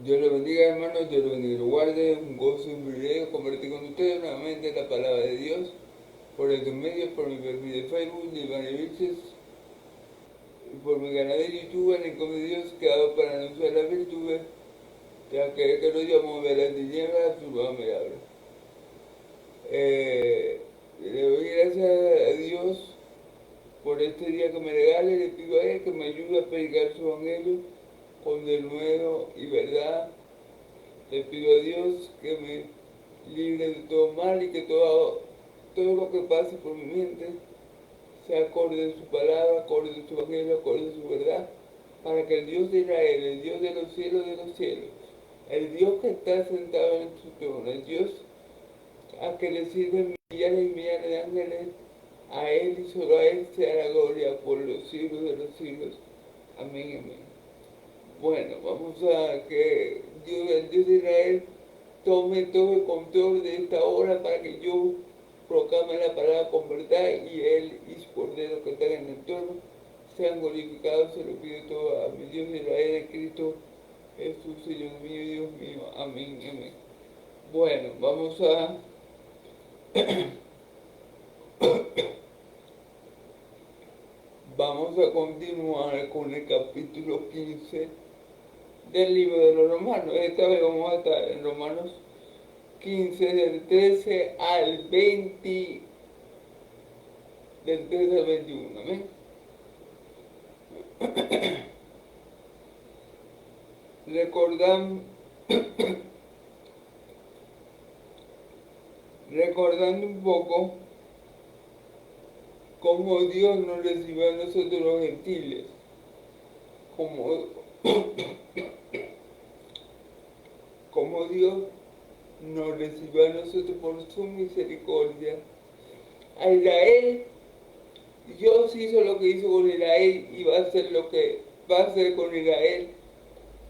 Dios lo bendiga, hermanos, Dios lo bendiga y lo guarde. Un gozo y un privilegio compartir con ustedes nuevamente la palabra de Dios por estos medios, por mi perfil de Facebook, de Iván Vilches, y por mi canal de YouTube, en el que de Dios, creado para anunciar las virtudes, ya que lo llamó de las tinieblas a su luz admirable. Le doy gracias a Dios por este día que me regale, le pido a Él que me ayude a predicar su evangelio con denuedo y verdad. Le pido a Dios que me libre de todo mal y que todo lo que pase por mi mente sea acorde de su palabra, acorde de su evangelio, acorde de su verdad, para que el Dios de Israel, el Dios de los cielos, el Dios que está sentado en su trono, el Dios a que le sirven millares y millares de ángeles, a Él y solo a Él sea la gloria por los siglos de los siglos. Amén, amén. Bueno, vamos a que Dios, el Dios de Israel tome todo el control de esta hora para que yo proclame la palabra con verdad y Él y su Cordero que está en el trono sean glorificados. Se lo pido todo a mi Dios de Israel, en Cristo Jesús, Señor mío y Dios mío. Amén, amén. Bueno, vamos a continuar con el capítulo 15 del libro de los Romanos. Esta vez vamos a estar en Romanos 15 del 13 al 20, del 13 al 21, ¿ven? Recordando, recordando un poco cómo Dios nos recibió a nosotros los gentiles, como, como Dios nos recibió a nosotros por su misericordia. A Israel, Dios hizo lo que hizo con Israel y va a hacer lo que va a hacer con Israel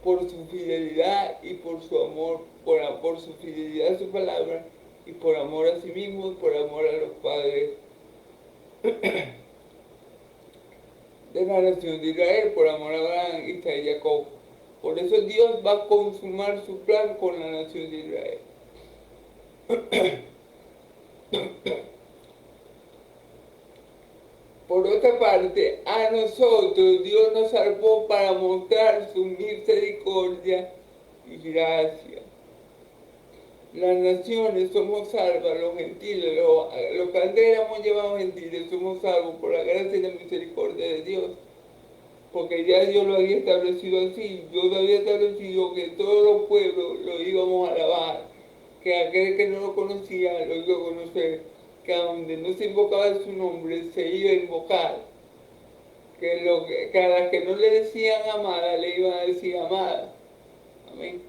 por su fidelidad y por su amor, por su fidelidad a su palabra y por amor a sí mismo y por amor a los padres de la nación de Israel, por amor a Abraham, Isaac y Jacob. Por eso Dios va a consumar su plan con la nación de Israel. Por otra parte, a nosotros Dios nos salvó para mostrar su misericordia y gracia. Las naciones somos salvas, los gentiles, los que antes éramos llamados gentiles, somos salvos por la gracia y la misericordia de Dios. Porque ya Dios lo había establecido así. Dios había establecido que todos los pueblos lo íbamos a alabar, que aquel que no lo conocía lo iba a conocer, que a donde no se invocaba su nombre se iba a invocar, que a las que no le decían amada le iban a decir amada. Amén.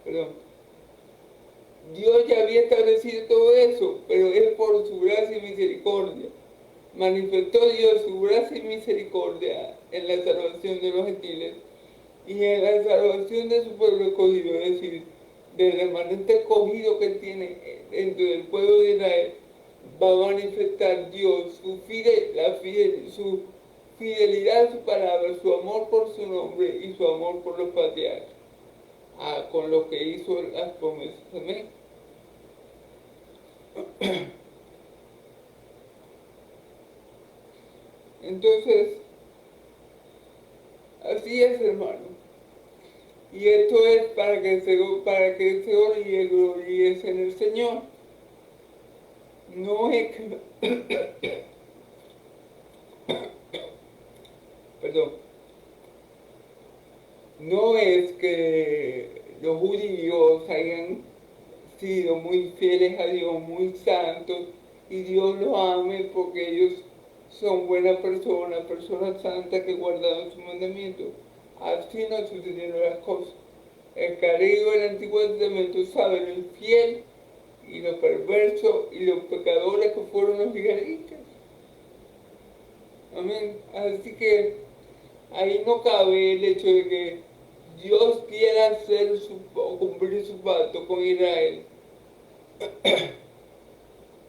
Perdón. Dios ya había establecido todo eso, pero es por su gracia y misericordia. Manifestó Dios su gracia y misericordia en la salvación de los gentiles y en la salvación de su pueblo escogido, es decir, del remanente escogido que tiene dentro del pueblo de Israel. Va a manifestar Dios su fidelidad a su palabra, su amor por su nombre y su amor por los patriarcas, con lo que hizo las promesas. Amén. Entonces, así es, hermano. Y esto es para que se gloríes en el Señor. No es que, perdón, no es que los judíos hayan sido muy fieles a Dios, muy santos, y Dios los ame porque ellos son buenas personas santas que guardaron sus mandamientos. Así no sucedieron las cosas. El que ha leído el Antiguo Testamento sabe lo infiel y lo perverso y los pecadores que fueron los israelitas. Amén. Así que ahí no cabe el hecho de que Dios quiera cumplir su pacto con Israel,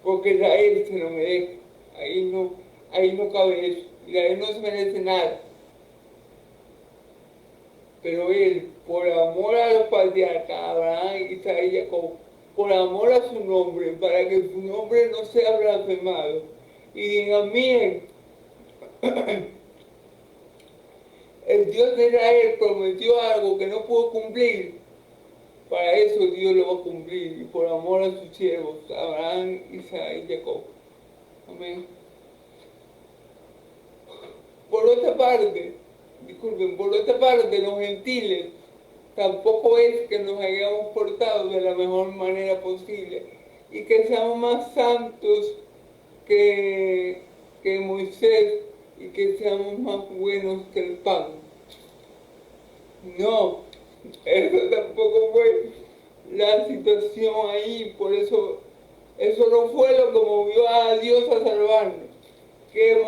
porque Israel se lo merece. Ahí no cabe eso. Israel no se merece nada. Pero él, por amor a los patriarcas, Abraham, Isaac y Jacob, por amor a su nombre, para que su nombre no sea blasfemado, y digan, miren, el Dios de Israel prometió algo que no pudo cumplir, para eso Dios lo va a cumplir, y por amor a sus siervos, Abraham, Isaac y Jacob. Amén. Por otra parte, disculpen, por otra parte, los gentiles tampoco es que nos hayamos portado de la mejor manera posible y que seamos más santos que, que Moisés y que seamos más buenos que el pan. No, eso tampoco fue la situación ahí, por eso no fue lo que movió a Dios a salvarnos, que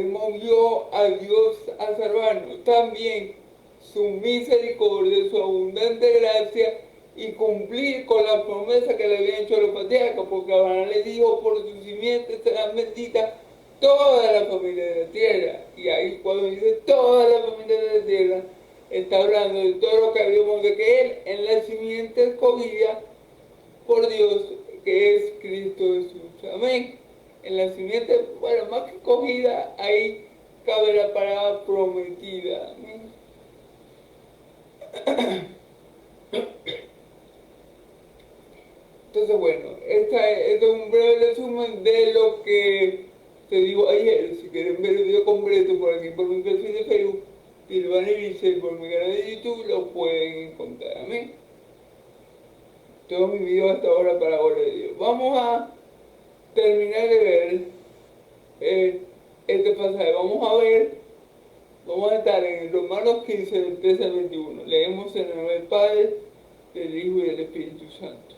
movió a Dios a salvarnos. También su misericordia, su abundante gracia y cumplir con la promesa que le habían hecho a los patriarcas, porque Abraham le dijo, por tu simiente serán benditas toda la familia de la tierra. Y ahí cuando dice toda la familia de la tierra, está hablando de todo lo que habíamos de que él en la simiente escogida por Dios, que es Cristo Jesús. Amén. En la simiente, bueno, más que escogida, ahí cabe la palabra prometida. Amén. Entonces, bueno, este es un breve resumen de lo que te digo ayer. Si quieren ver el video completo por aquí, por mi perfil de Facebook, Silvana Irice, por mi canal de YouTube, lo pueden encontrar. Amén. Todo mi video hasta ahora para ahora de Dios. Vamos a terminar de ver este pasaje. Vamos a estar en Romanos 15, del 13 al 21. Leemos en el nombre del Padre, del Hijo y del Espíritu Santo.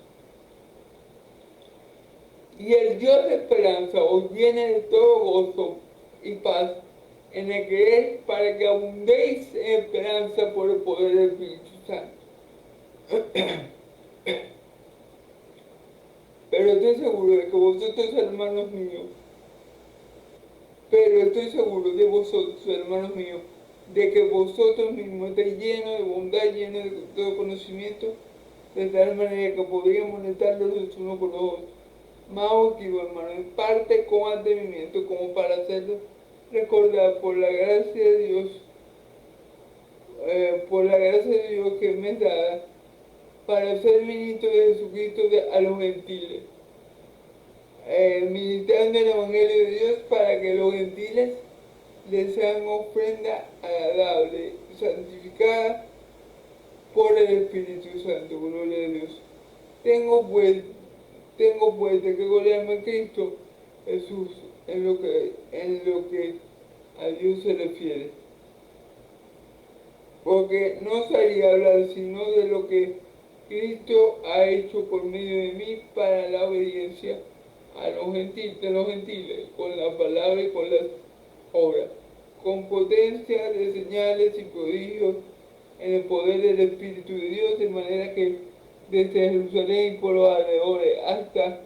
Y el Dios de esperanza os llene de todo gozo y paz en el que es, para que abundéis en esperanza por el poder del Espíritu Santo. Pero estoy seguro de que vosotros, hermanos míos, de que vosotros mismos estáis llenos de bondad, llenos de todo conocimiento, de tal manera que podríamos estar los unos con los otros. Más os digo, hermano, en parte con atrevimiento, como para hacerlo recordar por la gracia de Dios, que me es dada, para ser ministro de Jesucristo a los gentiles, ministrando el Evangelio de Dios para que los gentiles les sean ofrenda agradable, santificada por el Espíritu Santo, gloria a Dios. Tengo pues de que gloriarme en Cristo Jesús en lo que a Dios se refiere. Porque no sabía hablar sino de lo que Cristo ha hecho por medio de mí para la obediencia a los gentiles, con la palabra y con las obras, con potencia de señales y prodigios en el poder del Espíritu de Dios, de manera que desde Jerusalén y por los alrededores hasta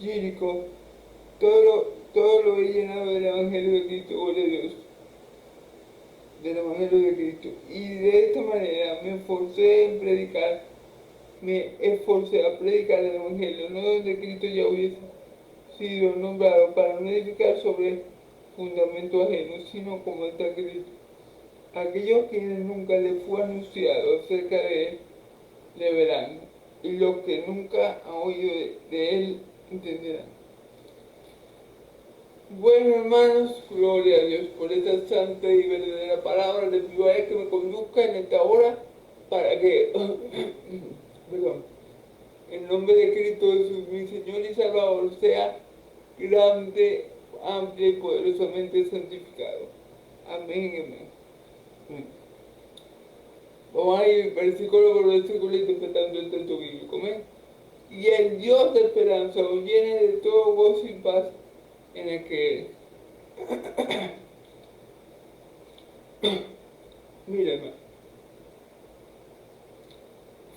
Jericó, todo lo he llenado del Evangelio de Cristo, gloria a Dios, del Evangelio de Cristo. Y de esta manera me esforcé a predicar el Evangelio, no donde Cristo ya hubiese sido nombrado, para no edificar sobre fundamento ajeno, sino como está escrito. Aquellos quienes nunca les fue anunciado acerca de él, le verán, y los que nunca han oído de él, entenderán. Bueno, hermanos, gloria a Dios por esta santa y verdadera palabra. Le pido a él que me conduzca en esta hora para que, perdón, en nombre de Cristo Jesús, mi Señor y Salvador, sea grande, amplio y poderosamente santificado. Amén y amén. Vamos a ir versículo por versículo interpretando el texto bíblico. ¿Amén? Y el Dios de esperanza os llene de todo gozo y paz en el que mira, hermano,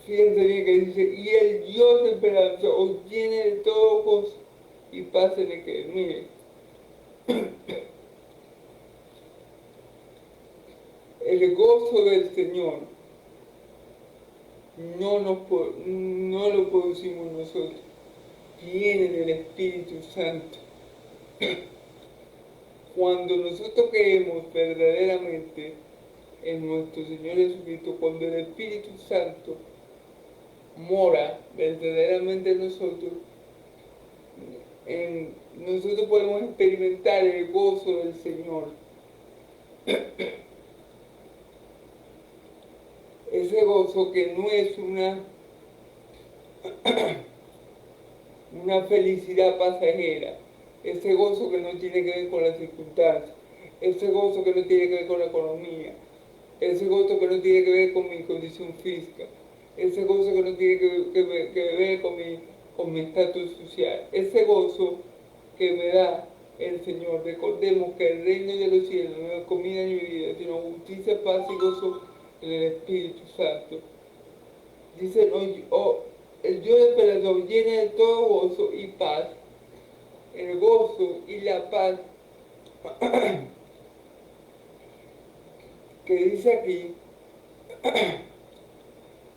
Fíjense bien que dice, y el Dios de esperanza os llene de todo gozo y paz en el que, miren, el gozo del Señor no lo producimos nosotros, viene del Espíritu Santo. Cuando nosotros creemos verdaderamente en nuestro Señor Jesucristo, cuando el Espíritu Santo mora verdaderamente en nosotros, nosotros podemos experimentar el gozo del Señor. Ese gozo que no es una felicidad pasajera, ese gozo que no tiene que ver con las circunstancias, ese gozo que no tiene que ver con la economía, ese gozo que no tiene que ver con mi condición física, ese gozo que no tiene que ver con mi estatus social, ese gozo que me da el Señor. Recordemos que el reino de los cielos no es comida ni bebida, sino justicia, paz y gozo en el Espíritu Santo. Dice, el Dios de esperanza llena de todo gozo y paz. El gozo y la paz que dice aquí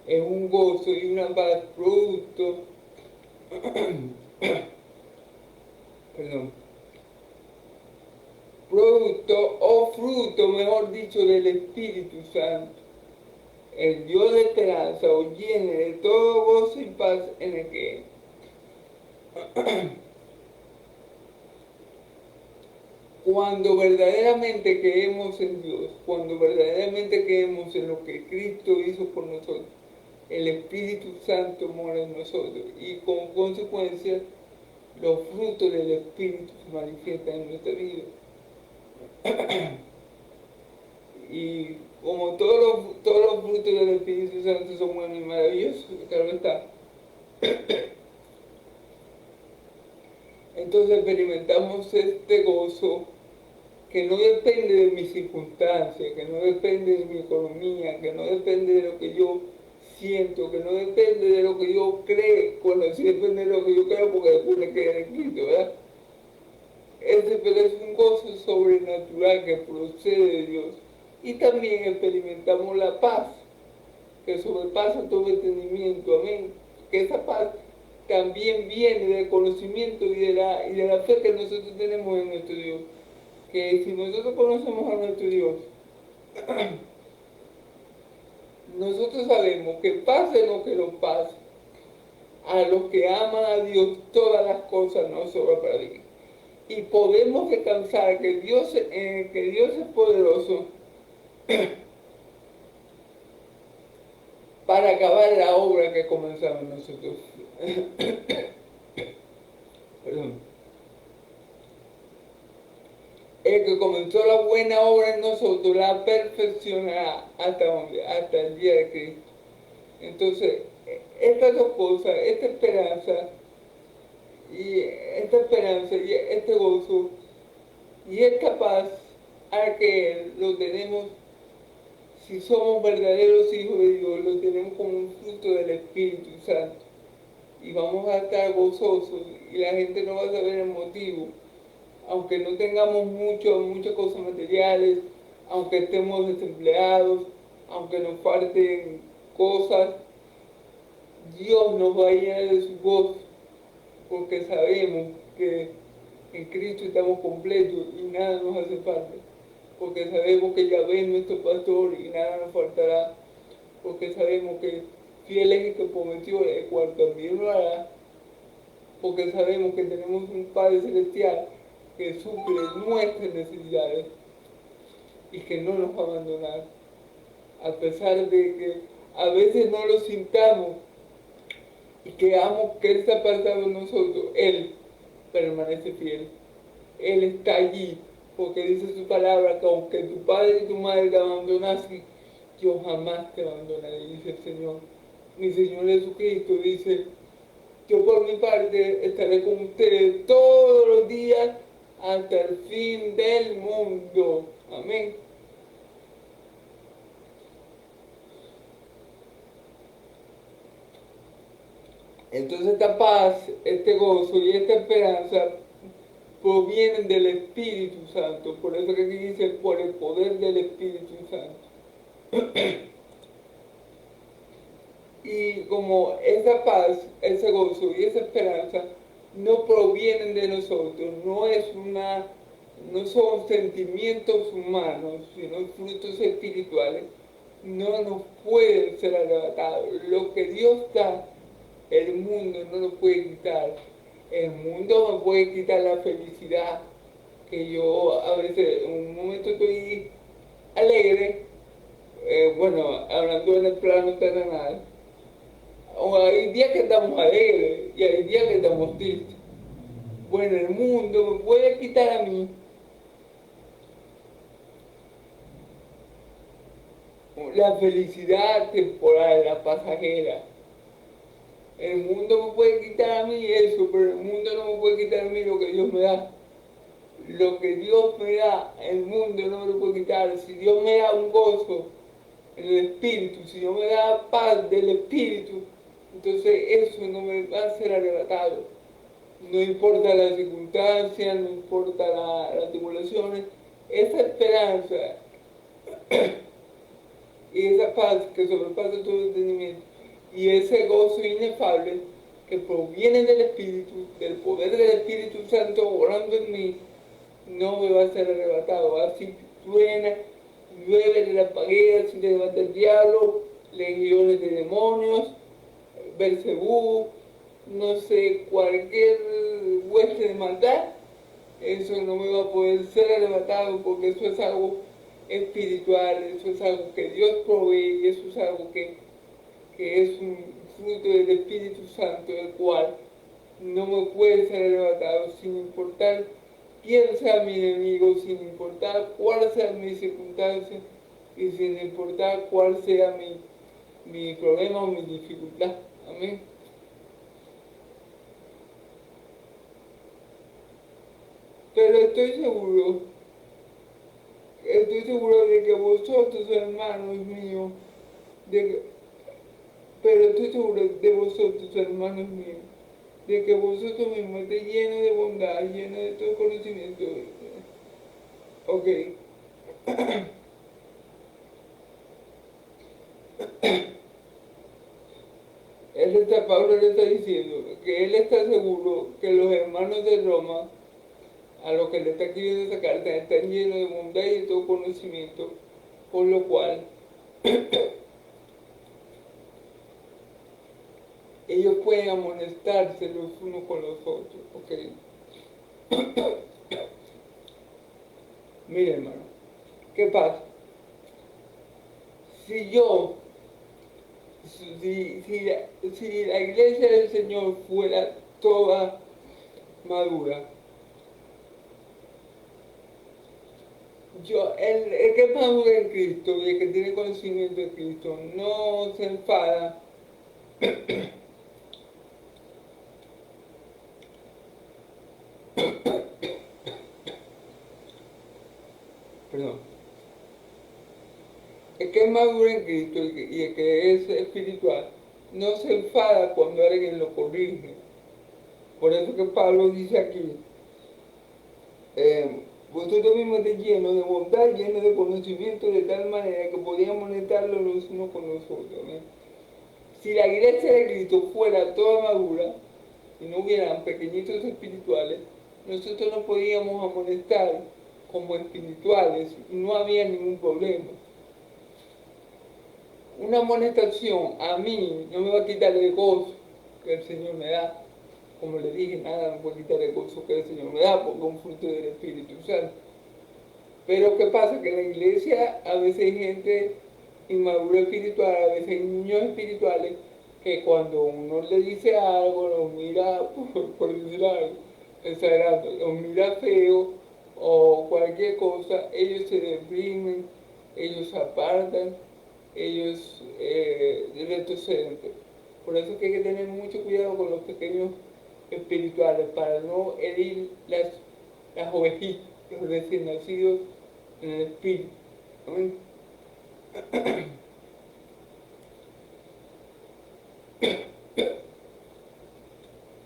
es un gozo y una paz producto, perdón, producto o fruto, mejor dicho, del Espíritu Santo. El Dios de esperanza os llene de todo gozo y paz en el que cuando verdaderamente creemos en Dios, cuando verdaderamente creemos en lo que Cristo hizo por nosotros, el Espíritu Santo mora en nosotros y como consecuencia los frutos del Espíritu se manifiestan en nuestra vida. Y como todos los frutos del Espíritu Santo son buenos y maravillosos, claro está. Entonces experimentamos este gozo que no depende de mis circunstancias, que no depende de mi economía, que no depende de lo que yo siento, que no depende de lo que yo creo, bueno, sí depende de lo que yo creo porque después de creer en Cristo, ¿verdad? Pero es un gozo sobrenatural que procede de Dios. Y también experimentamos la paz, que sobrepasa todo entendimiento, amén. Que esa paz también viene del conocimiento y de la fe que nosotros tenemos en nuestro Dios. Que si nosotros conocemos a nuestro Dios, nosotros sabemos que pase lo que nos pase, a los que aman a Dios todas las cosas nos sobran para bien. Y podemos descansar que Dios es poderoso para acabar la obra que comenzamos nosotros. Perdón. El que comenzó la buena obra en nosotros la perfeccionará hasta el día de Cristo. Entonces, estas dos cosas, esta esperanza y este gozo y esta paz, a que lo tenemos, si somos verdaderos hijos de Dios, lo tenemos como un fruto del Espíritu Santo. Y vamos a estar gozosos y la gente no va a saber el motivo. Aunque no tengamos muchas cosas materiales, aunque estemos desempleados, aunque nos falten cosas, Dios nos va a llenar de su voz, porque sabemos que en Cristo estamos completos y nada nos hace falta, porque sabemos que Yahvé es nuestro pastor y nada nos faltará, porque sabemos que fiel es el que prometió, el cual también lo hará, porque sabemos que tenemos un Padre Celestial que suple nuestras necesidades y que no nos va a abandonar, a pesar de que a veces no lo sintamos y creamos que Él está apartado de nosotros. Él permanece fiel, Él está allí, porque dice su palabra que aunque tu padre y tu madre te abandonasen, yo jamás te abandonaré, dice el Señor. Mi Señor Jesucristo dice, yo por mi parte estaré con ustedes todos los días hasta el fin del mundo. Amén. Entonces esta paz, este gozo y esta esperanza provienen del Espíritu Santo. Por eso que aquí dice, por el poder del Espíritu Santo. Y como esa paz, ese gozo y esa esperanza no provienen de nosotros, no son sentimientos humanos, sino frutos espirituales, no nos pueden ser arrebatados. Lo que Dios da, el mundo no lo puede quitar. El mundo me puede quitar la felicidad, que yo a veces en un momento estoy alegre, bueno, hablando en el plano terrenal, o hay días que estamos alegres y hay días que estamos tristes. Bueno, el mundo me puede quitar a mí la felicidad temporal, la pasajera. El mundo me puede quitar a mí eso, pero el mundo no me puede quitar a mí lo que Dios me da. Lo que Dios me da, el mundo no me lo puede quitar. Si Dios me da un gozo en el espíritu, si Dios me da paz del espíritu, entonces eso no me va a ser arrebatado. No importa las circunstancias, no importa las tribulaciones, esa esperanza y esa paz que sobrepasa todo entendimiento y ese gozo inefable que proviene del Espíritu, del poder del Espíritu Santo orando en mí, no me va a ser arrebatado. Así truena, llueve de la paguera, si le levanta el diablo, legiones de demonios, Belcebú, no sé, cualquier hueste de maldad, eso no me va a poder ser arrebatado porque eso es algo espiritual, eso es algo que Dios provee y eso es algo que es un fruto del Espíritu Santo, el cual no me puede ser arrebatado sin importar quién sea mi enemigo, sin importar cuál sea mi circunstancia y sin importar cuál sea mi problema o mi dificultad. Amén. Pero estoy seguro de que vosotros, hermanos míos, de que, pero estoy seguro de vosotros, hermanos míos, de que vosotros mismos estéis llenos de bondad, llenos de todo conocimiento. Ok, Pablo le está diciendo que él está seguro que los hermanos de Roma, a los que le está escribiendo esa carta, están llenos de bondad y de todo conocimiento, por lo cual ellos pueden amonestarse los unos con los otros. Okay. Mire, hermano, ¿qué pasa? Si yo, si la iglesia del Señor fuera toda madura, el que es maduro en Cristo y el que tiene conocimiento de Cristo no se enfada perdón, el que es maduro en Cristo y el que es espiritual no se enfada cuando alguien lo corrige. Por eso que Pablo dice aquí, vosotros mismos estáis llenos de bondad, llenos de conocimiento, de tal manera que podíamos amonestarlo los unos con los otros. ¿Eh? Si la iglesia de Cristo fuera toda madura y no hubieran pequeñitos espirituales, nosotros nos podíamos amonestar como espirituales y no había ningún problema. Una amonestación a mí no me va a quitar el gozo que el Señor me da. Como le dije, nada me puede quitar el gozo que el Señor me da porque es un fruto del Espíritu Santo. Pero ¿qué pasa? Que en la iglesia a veces hay gente inmadura espiritual, a veces hay niños espirituales que cuando uno le dice algo, los mira, por decir algo, exagerando, los mira feo o cualquier cosa, ellos se deprimen, ellos se apartan, ellos retroceden. Por eso es que hay que tener mucho cuidado con los pequeños espirituales para no herir las ovejitas, los recién nacidos en el espíritu. Amén.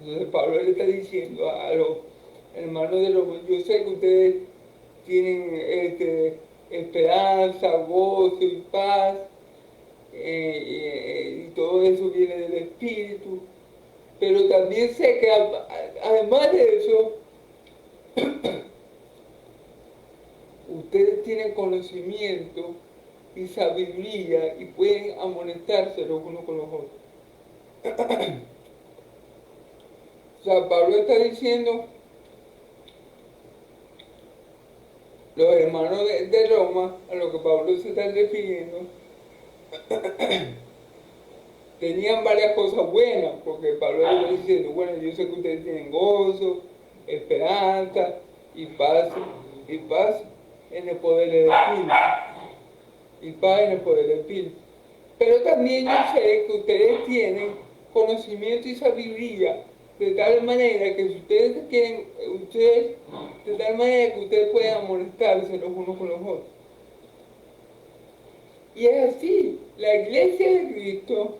Entonces Pablo le está diciendo a los hermanos de Roma, yo sé que ustedes tienen esperanza, gozo y paz, y todo eso viene del Espíritu, pero también sé que además de eso, ustedes tienen conocimiento y sabiduría y pueden amonestarse los unos con los otros. O sea, Pablo está diciendo, los hermanos de Roma, a lo que Pablo se está refiriendo, tenían varias cosas buenas, porque Pablo está diciendo, bueno, yo sé que ustedes tienen gozo, esperanza y paz en el poder del Espíritu, y paz en el poder del Espíritu. Pero también yo sé que ustedes tienen conocimiento y sabiduría de tal manera que si ustedes quieren, de tal manera que ustedes puedan amonestarse los unos con los otros. Y es así, la iglesia de Cristo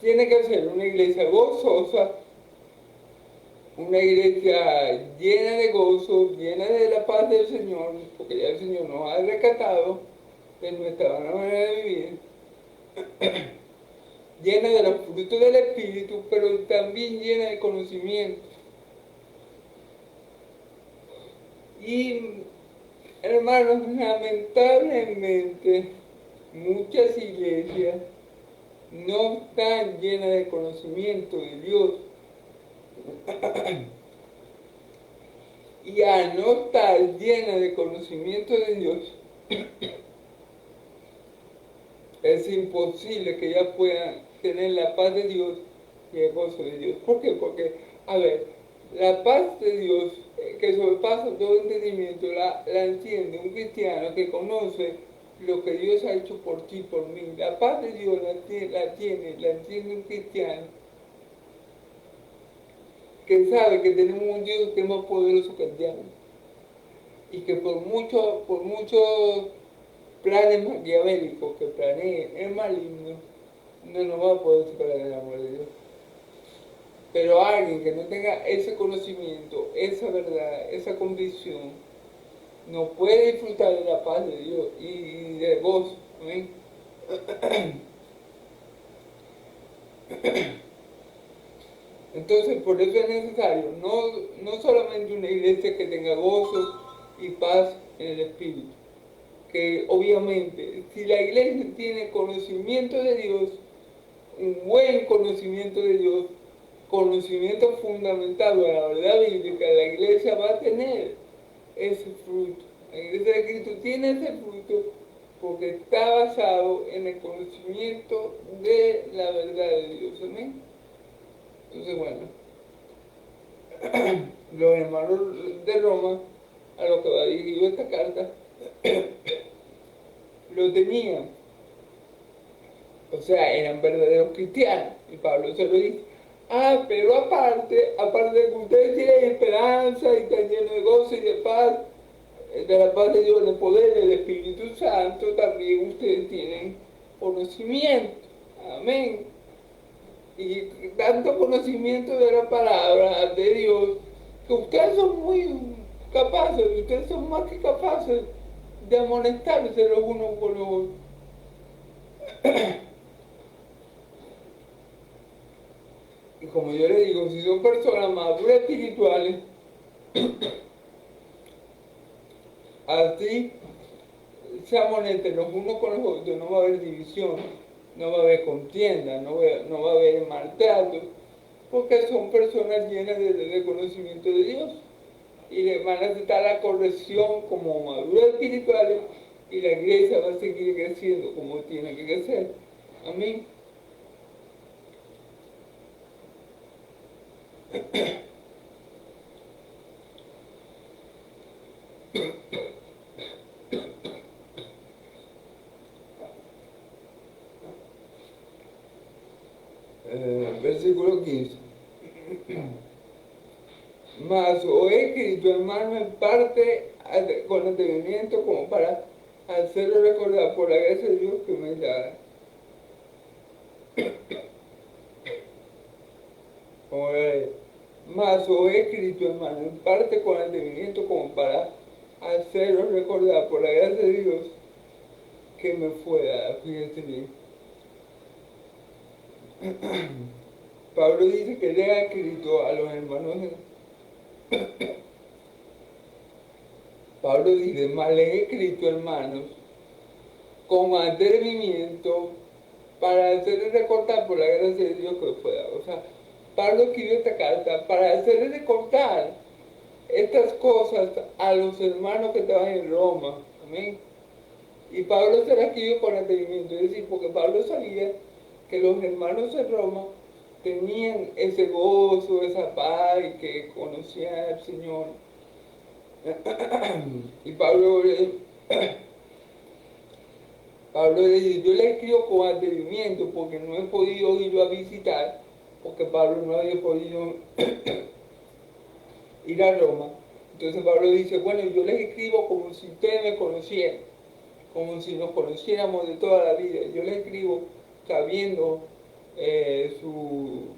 tiene que ser una iglesia gozosa, una iglesia llena de gozo, llena de la paz del Señor, porque ya el Señor nos ha rescatado de nuestra manera de vivir, llena de los frutos del Espíritu, pero también llena de conocimiento. Y, hermanos, lamentablemente, muchas iglesias no están llenas de conocimiento de Dios. Y al no estar llena de conocimiento de Dios, es imposible que ellas puedan tener la paz de Dios y el gozo de Dios. ¿Por qué? Porque, a ver, la paz de Dios, que sobrepasa todo entendimiento, la entiende un cristiano que conoce lo que Dios ha hecho por ti, por mí. La paz de Dios la entiende un cristiano que sabe que tenemos un Dios que es más poderoso que el diablo. Y que por muchos planes maquiavélicos que planee el maligno, no nos va a poder separar del amor de Dios. Pero alguien que no tenga ese conocimiento, esa verdad, esa convicción, no puede disfrutar de la paz de Dios y del gozo. ¿Amén? Entonces, por eso es necesario no solamente una iglesia que tenga gozo y paz en el Espíritu, que obviamente, si la iglesia tiene conocimiento de Dios, un buen conocimiento de Dios, conocimiento fundamentado de la verdad bíblica, la iglesia va a tener ese fruto. La iglesia de Cristo tiene ese fruto porque está basado en el conocimiento de la verdad de Dios. ¿Amén? Entonces, bueno, los hermanos de Roma, a los que va dirigido esta carta, lo tenían. O sea, eran verdaderos cristianos. Y Pablo se lo dice. Ah, pero aparte de que ustedes tienen esperanza y están llenos de gozo y de paz, de la paz de Dios, del poder del Espíritu Santo, también ustedes tienen conocimiento. Amén. Y tanto conocimiento de la palabra de Dios, que ustedes son muy capaces, ustedes son más que capaces de amonestarse los unos con los otros. Y como yo le digo, si son personas maduras espirituales, así se amonesten los unos con los otros, no va a haber división, no va a haber contienda, no va a haber maltrato, porque son personas llenas de conocimiento de Dios. Y le van a aceptar la corrección como maduras espirituales y la iglesia va a seguir creciendo como tiene que crecer. Amén. Versículo 15. Mas os he escrito, hermano, en parte con entendimiento como para hacerlo recordar por la gracia de Dios que me da. Más os he escrito, hermano, en parte con entendimiento como para haceros recordar por la gracia de Dios que me fue dada. Fíjense bien. Pablo dice que le ha escrito a los hermanos. Pablo dice, más les he escrito, hermanos, con atrevimiento para hacerles recordar por la gracia de Dios que fue dada. O sea, Pablo escribió esta carta para hacerles recordar estas cosas a los hermanos que estaban en Roma. Amén. Y Pablo se la escribió con atrevimiento, es decir, porque Pablo sabía que los hermanos en Roma tenían ese gozo, esa paz y que conocían al Señor. Y Pablo le dice, yo le escribo con atrevimiento porque no he podido irlo a visitar, porque Pablo no había podido ir a Roma. Entonces Pablo dice, bueno, yo les escribo como si ustedes me conocieran, como si nos conociéramos de toda la vida. Yo les escribo sabiendo su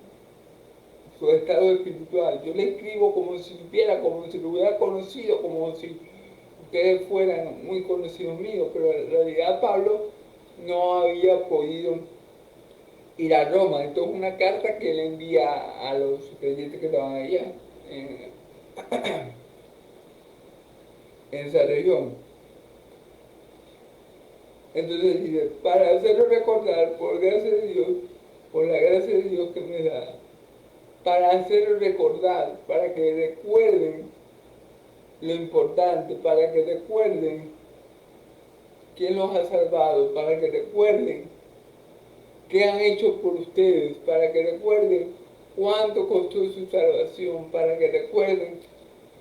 estado espiritual. Yo le escribo como si supiera, como si lo hubiera conocido, como si ustedes fueran muy conocidos míos, pero en realidad Pablo no había podido ir a Roma. Entonces una carta que él envía a los creyentes que estaban allá, en esa región. Entonces dice, para hacerlo recordar, por gracia de Dios, por la gracia de Dios que me da, para hacerlo recordar, para que recuerden lo importante, para que recuerden quién los ha salvado, para que recuerden qué han hecho por ustedes, para que recuerden cuánto costó su salvación, para que recuerden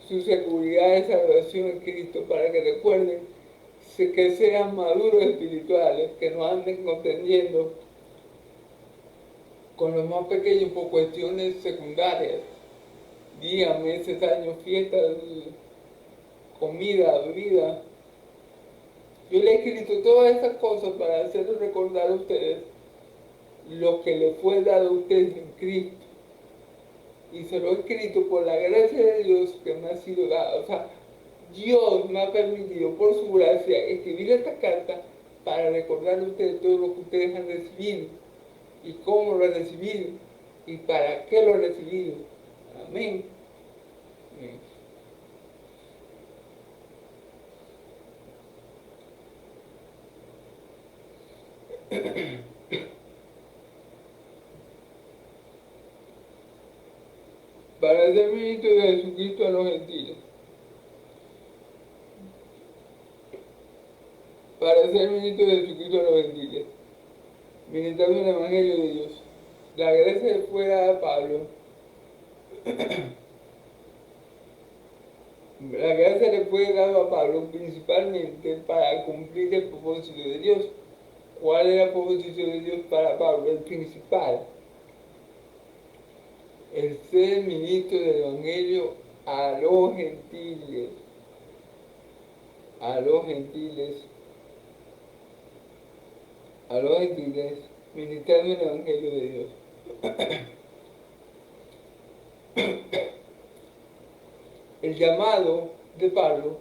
su seguridad de salvación en Cristo, para que recuerden que sean maduros espirituales, que no anden contendiendo con los más pequeños por cuestiones secundarias, días, meses, años, fiestas, comida, bebida. Yo le he escrito todas esas cosas para hacerles recordar a ustedes lo que le fue dado a ustedes en Cristo. Y se lo he escrito por la gracia de Dios que me ha sido dada. O sea, Dios me ha permitido por su gracia escribir esta carta para recordar a ustedes todo lo que ustedes han recibido y cómo lo han recibido y para qué lo han recibido. Amén. Para ser ministro de Jesucristo a los gentiles. Para ser ministro de Jesucristo a los gentiles. Ministrando el Evangelio de Dios. La gracia fue dada a Pablo. La gracia le fue dada a Pablo principalmente para cumplir el propósito de Dios. ¿Cuál era el propósito de Dios para Pablo? El principal. El ser ministro del Evangelio a los gentiles. A los gentiles. A los gentiles. Ministrando el Evangelio de Dios. El llamado de Pablo,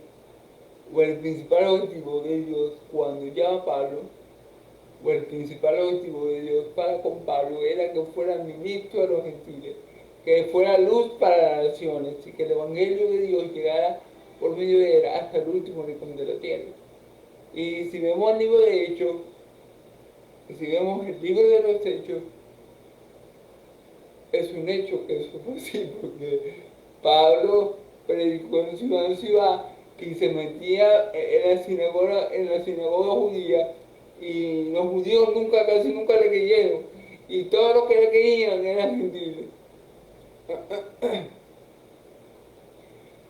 o el principal objetivo de Dios cuando llama a Pablo, o el principal objetivo de Dios para con Pablo era que fuera ministro a los gentiles, que fuera luz para las naciones y que el Evangelio de Dios llegara por medio de él hasta el último rincón de la tierra. Y si vemos el libro de Hechos, si vemos el libro de los Hechos, es un hecho que eso fue así, porque Pablo predicó en ciudad y se metía en la sinagoga judía, y los judíos casi nunca le creyeron, y todos los que le creían eran gentiles.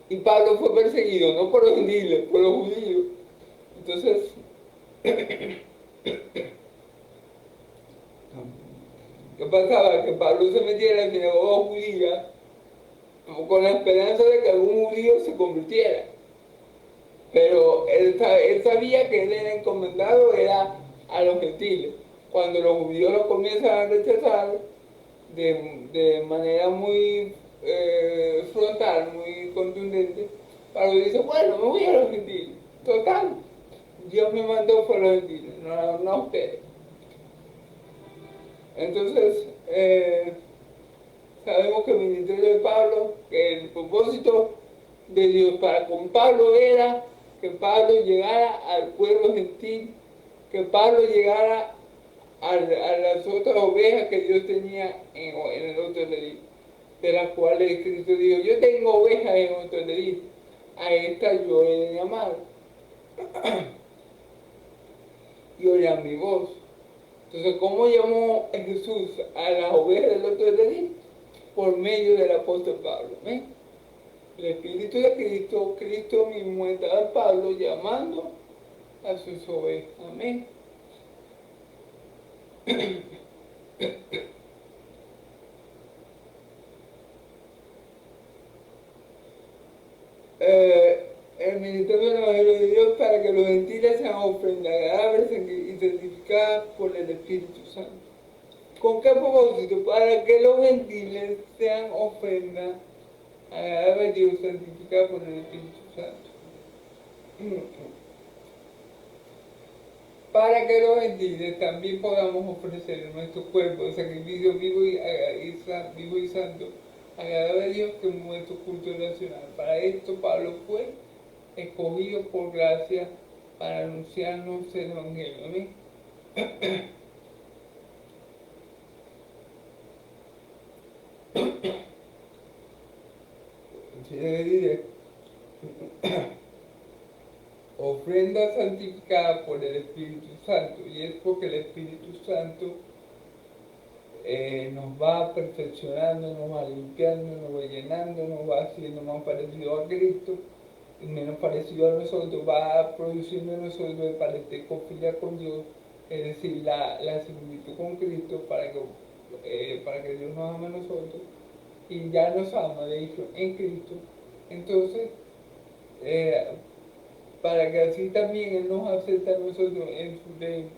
Y Pablo fue perseguido no por los gentiles, por los judíos. Entonces, ¿qué pasaba? Que Pablo se metía en la sinagoga judía con la esperanza de que algún judío se convirtiera. Pero él sabía que él era encomendado era a los gentiles. Cuando los judíos lo comienzan a rechazar de manera muy frontal, muy contundente, Pablo dice, bueno, me voy a los gentiles. Total, Dios me mandó por los gentiles, no a ustedes. Entonces, sabemos que el ministerio de Pablo, que el propósito de Dios para con Pablo era que Pablo llegara al pueblo gentil, que Pablo llegara a las otras ovejas que Dios tenía en el otro redil, de las cuales Cristo dijo, yo tengo ovejas en otro redil, a esta yo he de llamar y oirán mi voz. Entonces, ¿cómo llamó Jesús a las ovejas del otro redil? Por medio del apóstol Pablo. ¿Ven? El Espíritu de Cristo, Cristo mismo estaba en Pablo llamando a sus ovejas. Amén. El ministerio del Evangelio de Dios para que los gentiles sean ofrendas agradables y santificadas por el Espíritu Santo. ¿Con qué propósito? Para que los gentiles sean ofrendas agradables a Dios, santificadas por el Espíritu Santo. Para que los gentiles también podamos ofrecer nuestro cuerpo de sacrificio vivo y santo, agradable a Dios, que es nuestro culto nacional. Para esto Pablo fue escogido por gracia para anunciarnos el Evangelio. ¿Amén? Si le diré, ofrenda santificada por el Espíritu Santo, y es porque el Espíritu Santo nos va perfeccionando, nos va limpiando, nos va llenando, nos va haciendo más parecido a Cristo y menos parecido a nosotros, va produciendo en nosotros el parentesco con Dios, es decir, la similitud con Cristo para que Dios nos ame a nosotros y ya nos ama, de hecho, en Cristo. Entonces, eh, para que así también Él nos acepte a nosotros en su reino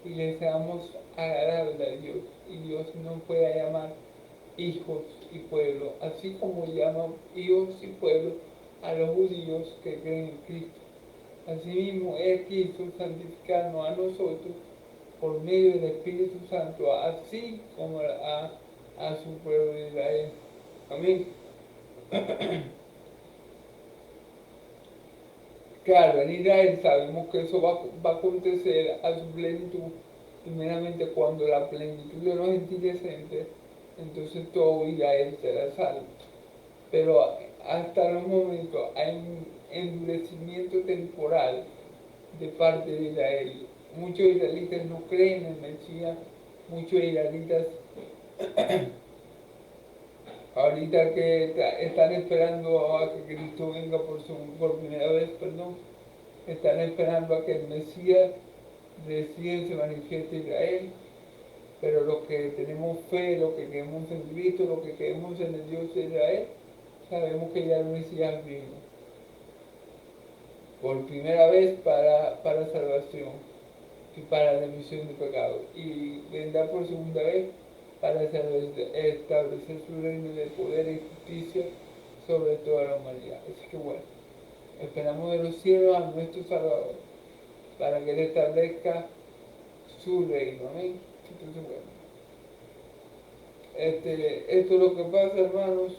y le seamos agradables a Dios y Dios nos pueda llamar hijos y pueblo, así como llaman hijos y pueblo a los judíos que creen en Cristo. Asimismo, Él quiso santificarnos a nosotros por medio del Espíritu Santo, así como a su pueblo de Israel. Amén. Claro, en Israel sabemos que eso va a acontecer a su plenitud, primeramente cuando la plenitud de los gentiles entre, entonces todo Israel será salvo. Pero hasta los momentos hay un endurecimiento temporal de parte de Israel. Muchos israelitas no creen en el Mesías, muchos israelitas ahorita que están esperando a que Cristo venga por primera vez, perdón, están esperando a que el Mesías recién se manifieste en Israel, pero los que tenemos fe, los que creemos en Cristo, los que creemos en el Dios de Israel, sabemos que ya el Mesías vino por primera vez para salvación y para la remisión de pecados, y vendrá por segunda vez para establecer su reino de poder y justicia sobre toda la humanidad. Así que bueno, esperamos de los cielos a nuestro Salvador para que Él establezca su reino. Amén. Entonces, bueno, esto es lo que pasa, hermanos.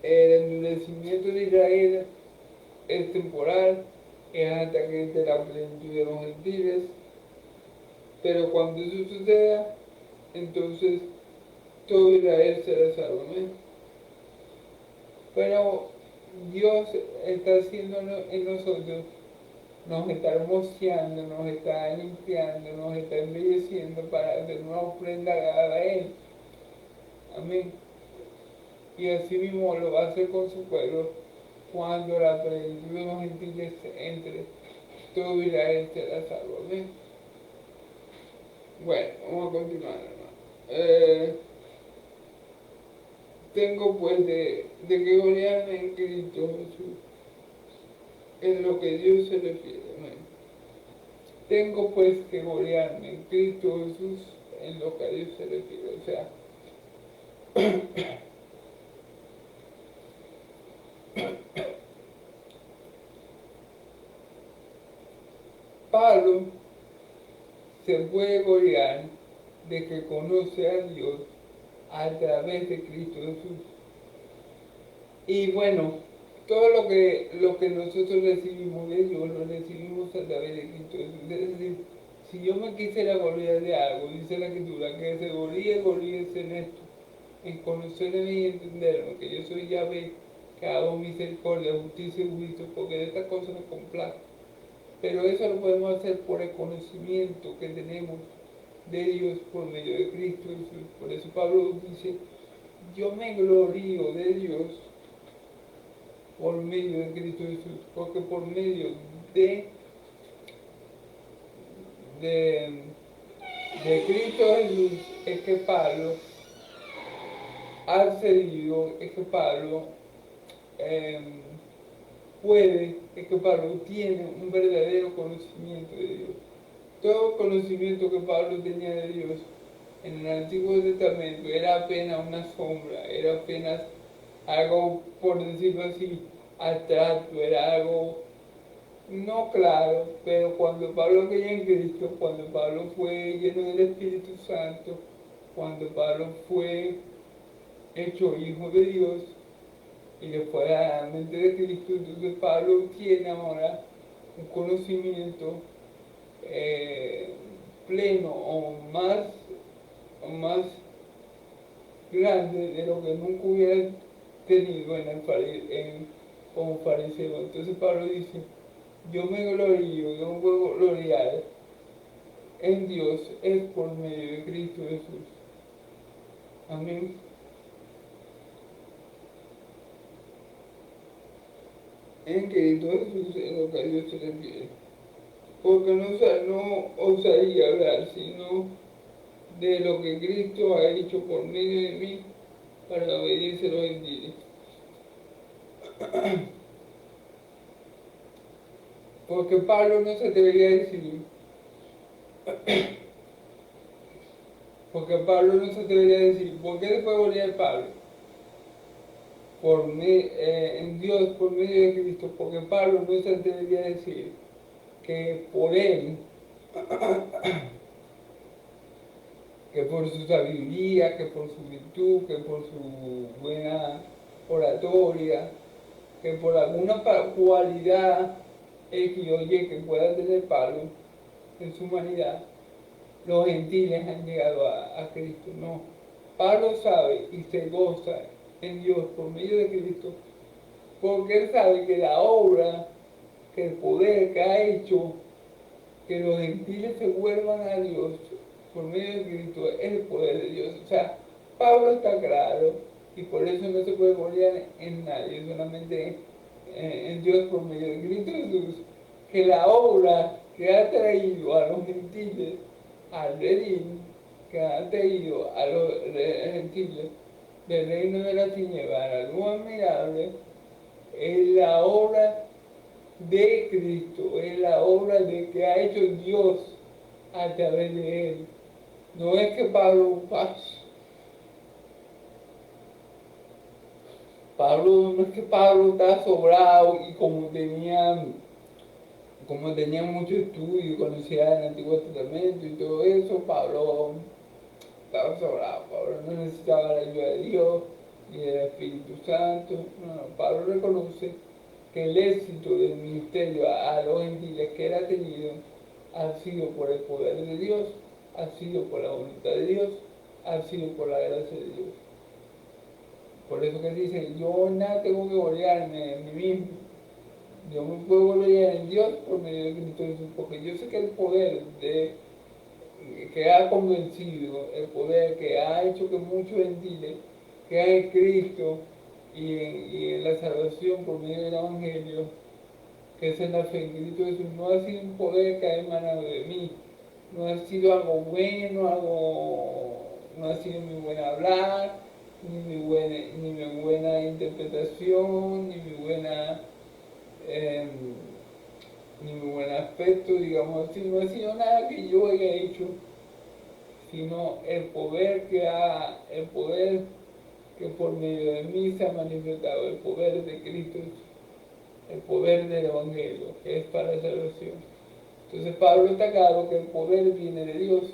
El endurecimiento de Israel es temporal, es hasta que entre la plenitud de los gentiles, pero cuando eso suceda, entonces todo Israel será salvo. ¿Amén? Pero Dios está haciendo en nosotros, nos está hermoseando, nos está limpiando, nos está embelleciendo para hacer una ofrenda a Él. Amén. Y así mismo lo va a hacer con su pueblo cuando la plenitud de los gentiles entre, todo Israel será salvo. Amén. Bueno, vamos a continuar, hermano. Tengo pues de que gloriarme en Cristo Jesús. en lo que Dios se refiere. Amén. Tengo pues que gloriarme en Cristo Jesús en lo que a Dios se refiere. O sea, Pablo se puede gloriar de que conoce a Dios a través de Cristo Jesús. Y bueno, todo lo que nosotros recibimos de Dios, lo recibimos a través de Cristo Jesús. Es decir, si yo me quisiera gloriar de algo, dice la Escritura, que se gloríese en esto, en conocerme y entenderme, que yo soy Yahvé, que hago misericordia, justicia y juicio, porque de estas cosas me complazco. Pero eso lo podemos hacer por el conocimiento que tenemos de Dios por medio de Cristo Jesús. Por eso Pablo dice, yo me glorío de Dios por medio de Cristo Jesús, porque por medio de, de, de Cristo Jesús es que Pablo ha accedido, es que Pablo es que Pablo tiene un verdadero conocimiento de Dios. Todo conocimiento que Pablo tenía de Dios en el Antiguo Testamento era apenas una sombra, era apenas algo, por decirlo así, abstracto, era algo no claro, pero cuando Pablo creía en Cristo, cuando Pablo fue lleno del Espíritu Santo, cuando Pablo fue hecho hijo de Dios y después de la mente de Cristo, entonces Pablo tiene ahora un conocimiento pleno o más grande de lo que nunca hubiera tenido como fariseo. Entonces Pablo dice, yo me glorío, yo me puedo gloriar en Dios, es por medio de Cristo Jesús. Amén. En Cristo Jesús es lo que a Dios se refiere. Porque no osaría hablar sino de lo que Cristo ha hecho por medio de mí para la obediencia a los gentiles. Porque Pablo no se atrevería a decir, ¿por qué se puede gloriar Pablo? En Dios por medio de Cristo, porque Pablo no se atrevería a decir que por él, que por su sabiduría, que por su virtud, que por su buena oratoria, que por alguna cualidad que pueda tener Pablo en su humanidad, los gentiles han llegado a Cristo. No, Pablo sabe y se goza en Dios por medio de Cristo, porque él sabe que la obra, que el poder que ha hecho que los gentiles se vuelvan a Dios por medio de Cristo es el poder de Dios. O sea, Pablo está claro y por eso no se puede gloriar en nadie, solamente en Dios por medio de Cristo Jesús, que la obra que ha traído a los gentiles al redil, que ha traído a los gentiles del reino de la tiniebla a la luz admirable, es la obra de Cristo, es la obra de que ha hecho Dios a través de él. No es que no es que Pablo está sobrado y como tenía mucho estudio, conocía el Antiguo Testamento y todo eso, Pablo estaba sobrado. Pablo no necesitaba la ayuda de Dios ni del Espíritu Santo. No, Pablo reconoce que el éxito del ministerio a los gentiles que él ha tenido ha sido por el poder de Dios, ha sido por la voluntad de Dios, ha sido por la gracia de Dios. Por eso que dice, yo nada tengo que gloriarme en mí mismo. Yo me puedo gloriar en Dios por medio de Cristo Jesús, porque yo sé que el poder que ha convencido, el poder que ha hecho que muchos gentiles crean en Cristo y en la salvación por medio del Evangelio, que es en la fe en Cristo Jesús, no ha sido un poder que ha emanado de mí, no ha sido algo bueno, no ha sido mi buen hablar, ni mi buena interpretación, ni mi buena ni mi buen aspecto, digamos así, no ha sido nada que yo haya hecho, sino el poder que por medio de mí se ha manifestado, el poder de Cristo, el poder del Evangelio, que es para la salvación. Entonces Pablo está claro que el poder viene de Dios.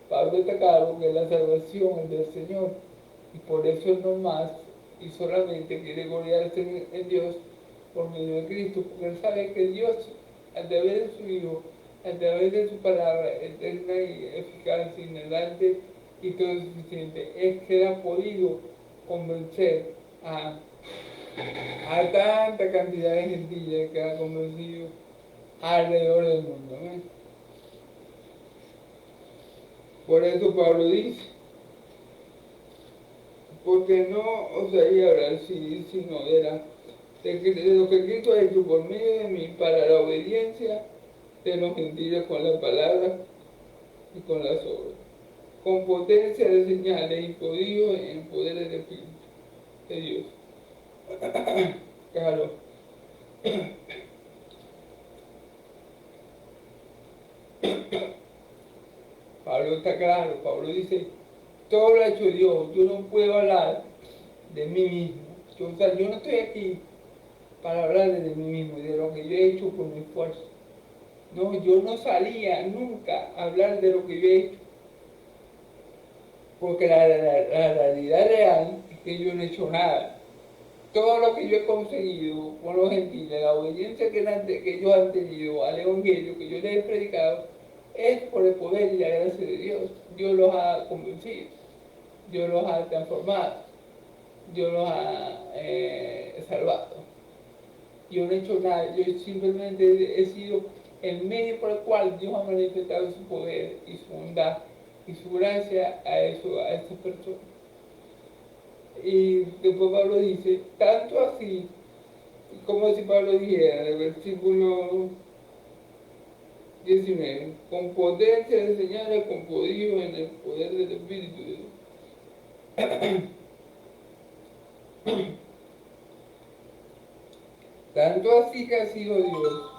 Pablo está claro que la salvación es del Señor. Y por eso él no más y solamente quiere gloriarse en Dios por medio de Cristo, porque él sabe que Dios, a través de su Hijo, a través de su palabra eterna y eficaz, inerrante y todo suficiente, es que ha podido convencer a tanta cantidad de gentiles que ha convencido alrededor del mundo. ¿Ves? Por eso Pablo dice, porque no osaría hablar si no era de lo que Cristo ha hecho por medio de mí para la obediencia de los gentiles con las palabras y con las obras, con potencia de señales y prodigios en poder del Espíritu de Dios. Claro. Pablo está claro, Pablo dice, todo lo ha hecho Dios, yo no puedo hablar de mí mismo. Yo no estoy aquí para hablar de mí mismo y de lo que yo he hecho por mi esfuerzo. No, yo no salía nunca a hablar de lo que yo he hecho, porque la realidad real es que yo no he hecho nada. Todo lo que yo he conseguido con los gentiles, la obediencia que ellos han tenido al Evangelio que yo les he predicado, es por el poder y la gracia de Dios. Dios los ha convencido, Dios los ha transformado, Dios los ha salvado. Yo no he hecho nada, yo simplemente he sido el medio por el cual Dios ha manifestado su poder y su bondad y su gracia a estas personas. Y después Pablo dice, tanto así, como si Pablo dijera, en el versículo 19, con potencia de señales, con prodigio en el poder del Espíritu de Dios. Tanto así que ha sido Dios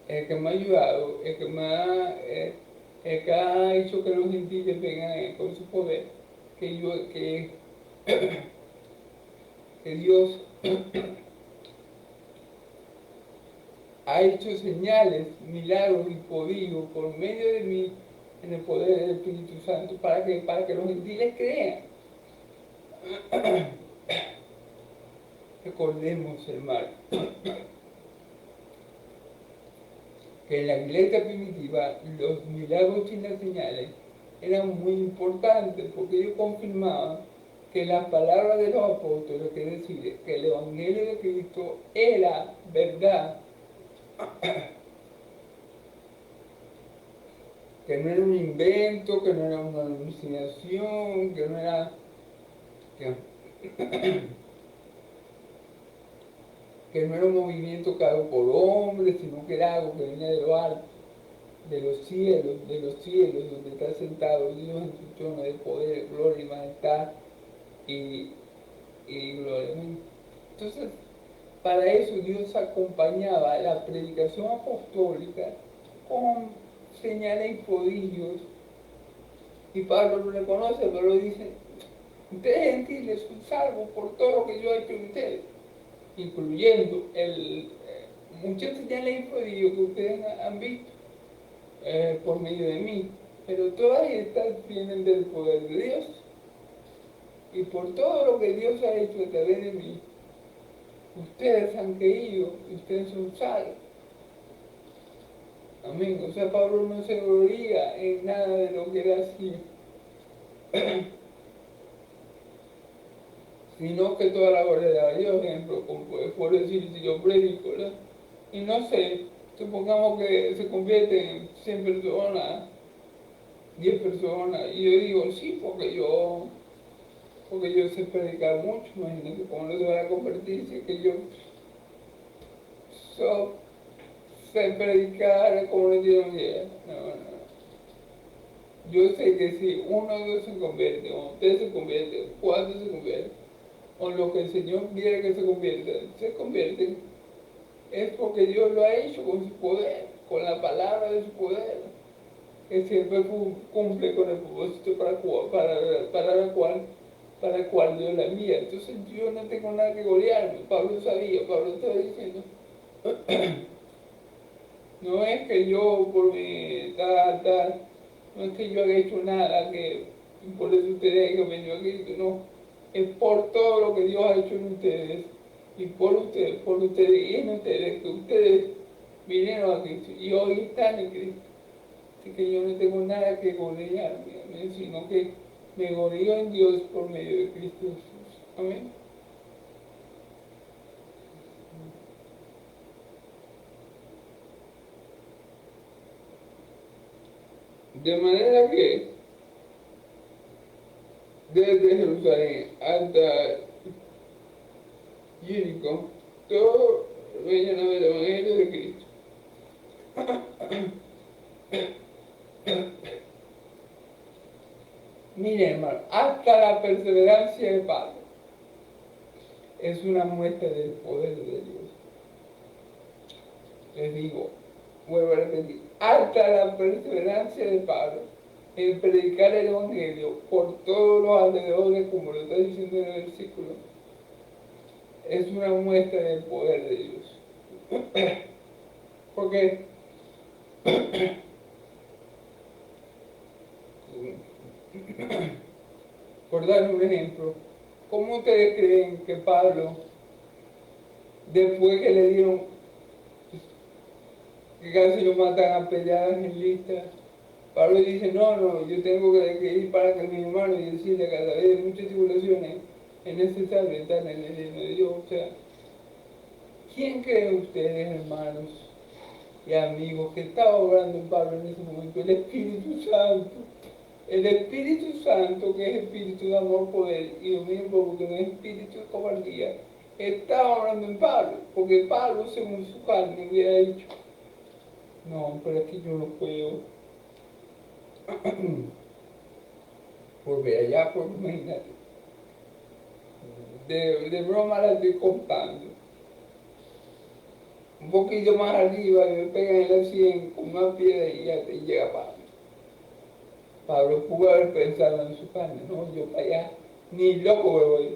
el que me ha ayudado, el que ha hecho que los gentiles vengan con su poder, que Dios ha hecho señales, milagros y prodigios por medio de mí en el poder del Espíritu Santo, para que los gentiles crean. Recordemos, hermano, que en la iglesia primitiva los milagros y las señales eran muy importantes porque ellos confirmaban que las palabras de los apóstoles, que decir, que el Evangelio de Cristo era verdad, que no era un invento, que no era una alucinación, que no era... que no era un movimiento creado por hombres, sino que era algo que venía de lo alto, de los cielos, donde está sentado Dios en su trono de poder, gloria y majestad y gloria. Entonces, para eso Dios acompañaba la predicación apostólica con señales y prodigios. Y Pablo lo reconoce, pero lo dice, ustedes gentiles son salvos por todo lo que yo he hecho en ustedes, incluyendo muchas señales y prodigios que ustedes han visto por medio de mí, pero todas estas vienen del poder de Dios. Y por todo lo que Dios ha hecho a través de mí, ustedes han creído, ustedes son salvos. Amén. O sea, Pablo no se gloría en nada de lo que era así, sino que toda la gloria de a Dios. Ejemplo, como por decir, si yo predico, ¿verdad? Y no sé, supongamos que se convierten 100 personas, 10 personas, y yo digo, sí, porque yo sé predicar mucho, imagínate cómo no se van a convertir, si es que yo sé predicar como no tienen idea. No. Yo sé que si uno o dos se convierte, o tres se convierten, cuatro se convierten, o lo que el Señor quiere que se conviertan, es porque Dios lo ha hecho con su poder, con la palabra de su poder, que siempre cumple con el propósito para el cual Dios la envía. Entonces yo no tengo nada que gloriarme. Pablo sabía, Pablo estaba diciendo, no es que yo por mi tal, no es que yo haya hecho nada, que por eso ustedes hayan venido a Cristo, no, es por todo lo que Dios ha hecho en ustedes, y por ustedes y en ustedes, que ustedes vinieron a Cristo y hoy están en Cristo. Así que yo no tengo nada que gloriarme, sino que me glorío en Dios por medio de Cristo Jesús. Amén. De manera que desde Jerusalén hasta Jericó, todo vayan a ver el Evangelio de Cristo. Miren, hermano, hasta la perseverancia de Pablo es una muestra del poder de Dios. Les digo, vuelvo a repetir, hasta la perseverancia de Pablo en predicar el Evangelio por todos los alrededores, como lo está diciendo en el versículo, es una muestra del poder de Dios. Porque, por dar un ejemplo, ¿cómo ustedes creen que Pablo, después que le dieron, que casi lo matan a peleadas en lista, Pablo dice, no, yo tengo que ir para que mi hermano y decirle que a través de muchas tribulaciones es necesario estar en el reino de Dios? O sea, ¿quién creen ustedes, hermanos y amigos, que estaba orando en Pablo en ese momento? El Espíritu Santo. El Espíritu Santo, que es espíritu de amor, poder, y lo mismo porque no es espíritu de cobardía, estaba orando en Pablo, porque Pablo, según su carne, hubiera dicho, no, pero es que yo no puedo volver allá, por imagínate. De broma la estoy contando. Un poquito más arriba, me pegan en la 100 con una piedra y ya te llega Pablo. Pablo pudo haber pensado en su carne, no, yo para allá, ni loco me voy.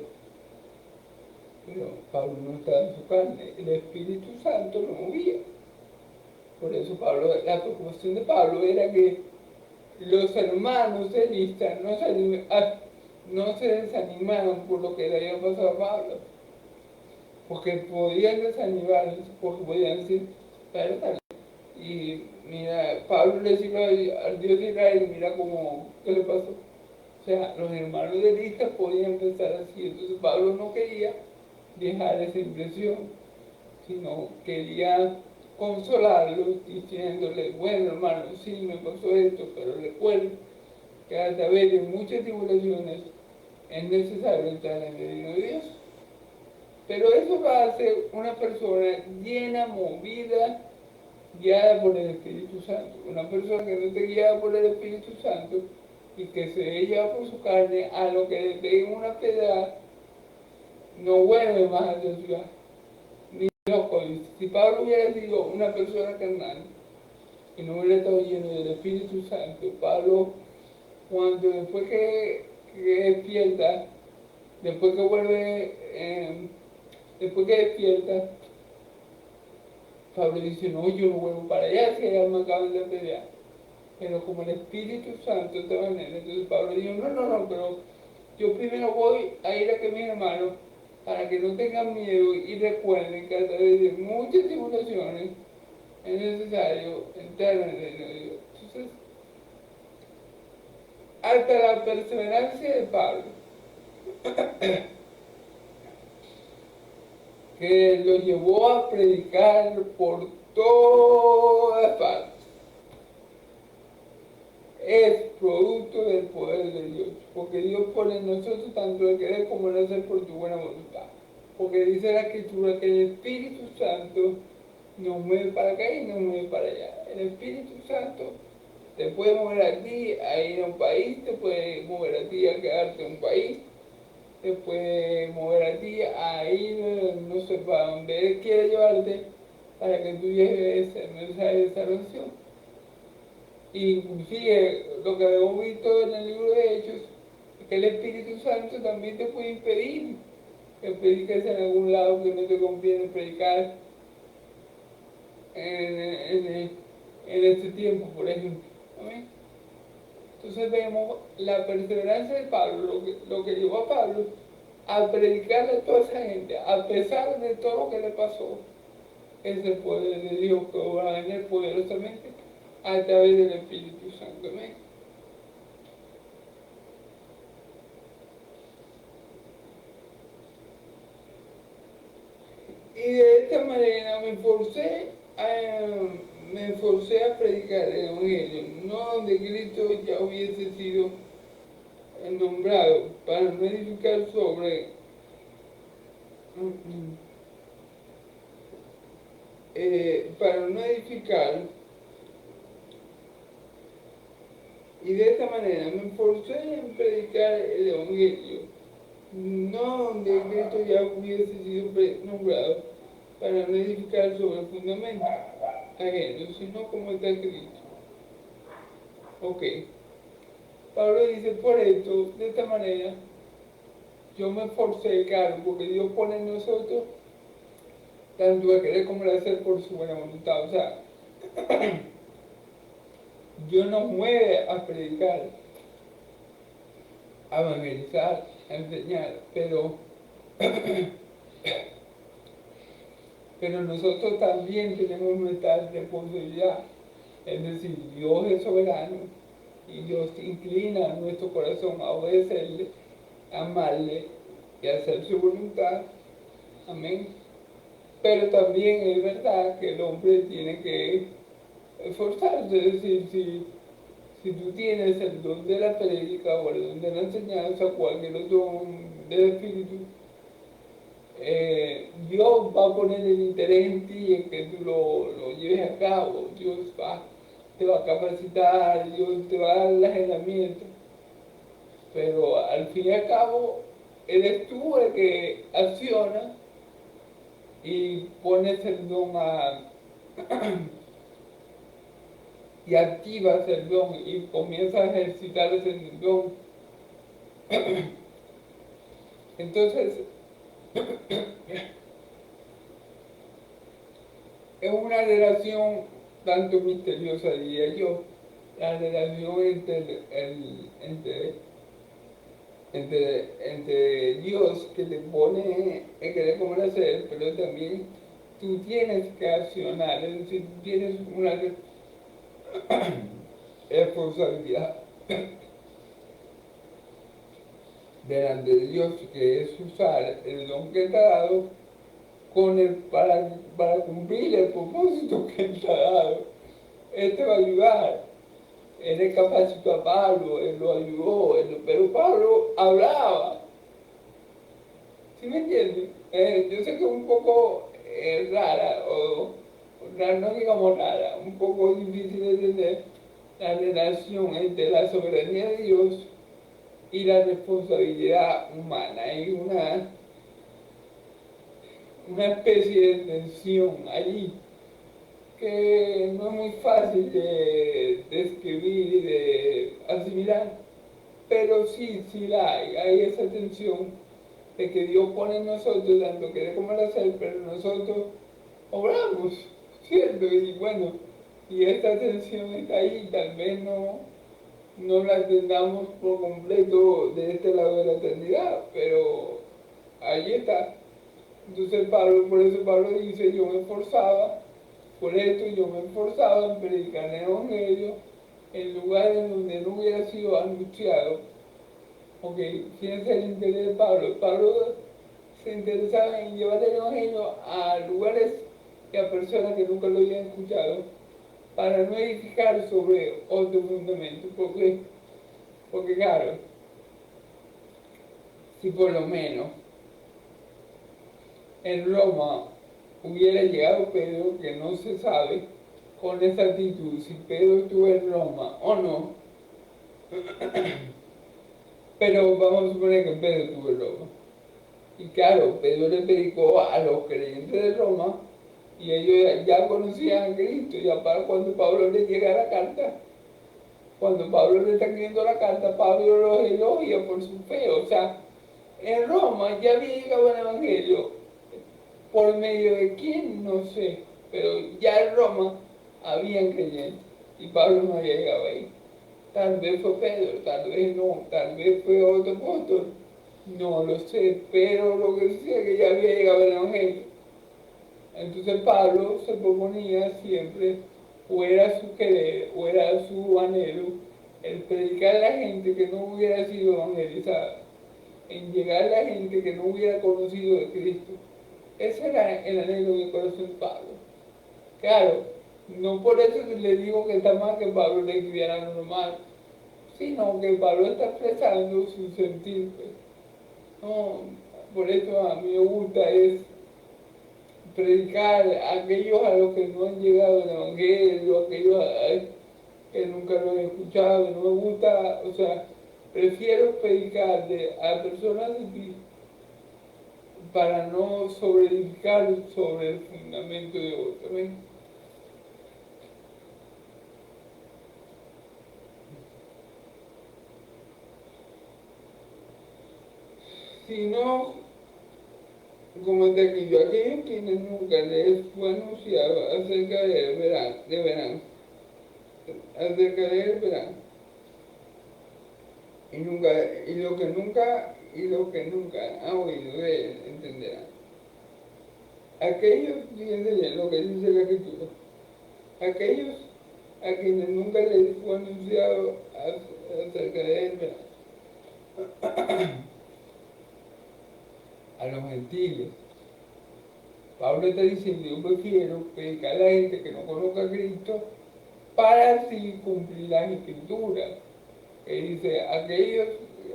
Pero Pablo no estaba en su carne, el Espíritu Santo lo movía. Por eso Pablo, la preocupación de Pablo era que los hermanos de Lista no se desanimaron por lo que le había pasado a Pablo, porque podían desanimarse, porque podían decir, claro, y mira, Pablo le dijo al Dios de Israel, mira cómo, ¿qué le pasó? O sea, los hermanos de Lista podían pensar así, entonces Pablo no quería dejar esa impresión, sino quería consolarlos diciéndole, bueno hermano, sí me pasó esto, pero recuerden que a través de muchas tribulaciones es necesario entrar en el reino de Dios. Pero eso va a ser una persona llena, movida, guiada por el Espíritu Santo. Una persona que no esté guiada por el Espíritu Santo y que se ve llevada por su carne, a lo que le peguen una piedra, no vuelve más a la ciudad. Ni loco. Si Pablo hubiera sido una persona carnal y no hubiera estado lleno del Espíritu Santo, Pablo, cuando que despierta, después que vuelve, después que despierta, Pablo dice, no, yo no vuelvo para allá, si allá me acaban de pelear. Pero como el Espíritu Santo estaba en él, entonces Pablo dijo, no, pero yo primero voy a ir a que mis hermanos, para que no tengan miedo y recuerden que a través de muchas tribulaciones es necesario entrar en el reino de Dios. Entonces, hasta la perseverancia de Pablo, que lo llevó a predicar por todas partes, es producto del poder de Dios, porque Dios pone en nosotros tanto el querer como el hacer por tu buena voluntad. Porque dice la Escritura que el Espíritu Santo nos mueve para acá y nos mueve para allá. El Espíritu Santo te puede mover a ti a ir a un país, te puede mover a ti a quedarte en un país, te puede mover a ti a ir, no sé, para donde Él quiere llevarte, para que tú lleves el mensaje de salvación. Inclusive lo que hemos visto en el libro de Hechos es que el Espíritu Santo también te puede impedir que prediques en algún lado que no te conviene predicar en este tiempo, por ejemplo. ¿Amén? Entonces vemos la perseverancia de Pablo, lo que llevó a Pablo a predicarle a toda esa gente, a pesar de todo lo que le pasó. Es el poder de Dios que obra en él poderosamente a través del Espíritu Santo. ¿Amén? Y de esta manera me forcé a predicar el Evangelio, no donde Cristo ya hubiese sido nombrado, para no edificar sobre para no edificar, y de esta manera me forcé en predicar el Evangelio, no donde Cristo ya hubiese sido nombrado, para no edificar sobre el fundamento ajeno, sino como está escrito. Ok. Pablo dice, por esto, de esta manera, yo me esforcé, claro, porque Dios pone en nosotros tanto a querer como a hacer por su buena voluntad. O sea, Dios nos mueve a predicar, a evangelizar, a enseñar, pero nosotros también tenemos nuestra responsabilidad. Es decir, Dios es soberano y Dios inclina nuestro corazón a obedecerle, a amarle y a hacer su voluntad. Amén. Pero también es verdad que el hombre tiene que esforzarse. Es decir, si tú tienes el don de la prédica o el don de la enseñanza, cualquier otro don del Espíritu, Dios va a poner el interés en ti en que tú lo lleves a cabo. Dios te va a capacitar, Dios te va a dar las herramientas. Pero al fin y al cabo, eres tú el que acciona y pones el don y activas el don y comienzas a ejercitar ese don. Entonces, es una relación tanto misteriosa, diría yo, la relación entre Dios que te pone en querer comer hacer, pero también tú tienes que accionar, es decir, tienes una responsabilidad delante de Dios, que es usar el don que te ha dado para cumplir el propósito que Él te ha dado. Él te va a ayudar. Él capacitó a Pablo, Él lo ayudó, pero Pablo hablaba. ¿Sí me entiendes? Yo sé que es un poco rara, no digamos rara, un poco difícil de entender la relación entre la soberanía de Dios y la responsabilidad humana. Hay una especie de tensión allí que no es muy fácil de describir y de asimilar, pero sí la hay esa tensión de que Dios pone en nosotros tanto querer como el hacer, pero nosotros obramos, ¿cierto? Y bueno, y esta tensión está ahí, tal vez no la entendamos por completo de este lado de la eternidad, pero ahí está. Entonces por eso Pablo dice, yo me esforzaba, por esto yo me esforzaba en predicar el Evangelio en lugares donde no hubiera sido anunciado. Ok, ¿quién es el interés de Pablo? Pablo se interesaba en llevar el Evangelio a lugares y a personas que nunca lo habían escuchado para no edificar sobre otro fundamento. Porque claro, si por lo menos en Roma hubiera llegado Pedro, que no se sabe con exactitud si Pedro estuvo en Roma o no, pero vamos a suponer que Pedro estuvo en Roma. Y claro, Pedro le predicó a los creyentes de Roma Y ellos ya conocían a Cristo. Y aparte cuando Pablo le llega la carta, cuando Pablo le está escribiendo la carta, Pablo los elogia por su fe. O sea, en Roma ya había llegado el Evangelio. ¿Por medio de quién? No sé. Pero ya en Roma habían creyentes. Y Pablo no había llegado ahí. Tal vez fue Pedro, tal vez no, tal vez fue otro apóstol. No lo sé, pero lo que decía es que ya había llegado el Evangelio. Entonces Pablo se proponía siempre, o era su querer, o era su anhelo, el predicar a la gente que no hubiera sido evangelizada, en llegar a la gente que no hubiera conocido de Cristo. Ese era el anhelo del corazón de Pablo. Claro, no por eso le digo que está mal que Pablo le escribiera normal, sino que Pablo está expresando su sentir. Pues. No, por eso a mí me gusta es predicar a aquellos a los que no han llegado el Evangelio, a aquellos que nunca lo han escuchado, no me gusta, o sea, prefiero predicarle a personas para no sobreedificar sobre el fundamento de otros. ¿Ven? Si no, como te digo, aquellos quienes nunca les fue anunciado acerca del verano, acerca del verano, y nunca, y lo que nunca han oído de él entenderán. Aquellos, fíjense bien lo que dice la Escritura, aquellos a quienes nunca les fue anunciado acerca de él verán, a los gentiles. Pablo está diciendo, yo prefiero predicar a la gente que no conozca a Cristo para así cumplir las Escrituras. Que dice, aquellos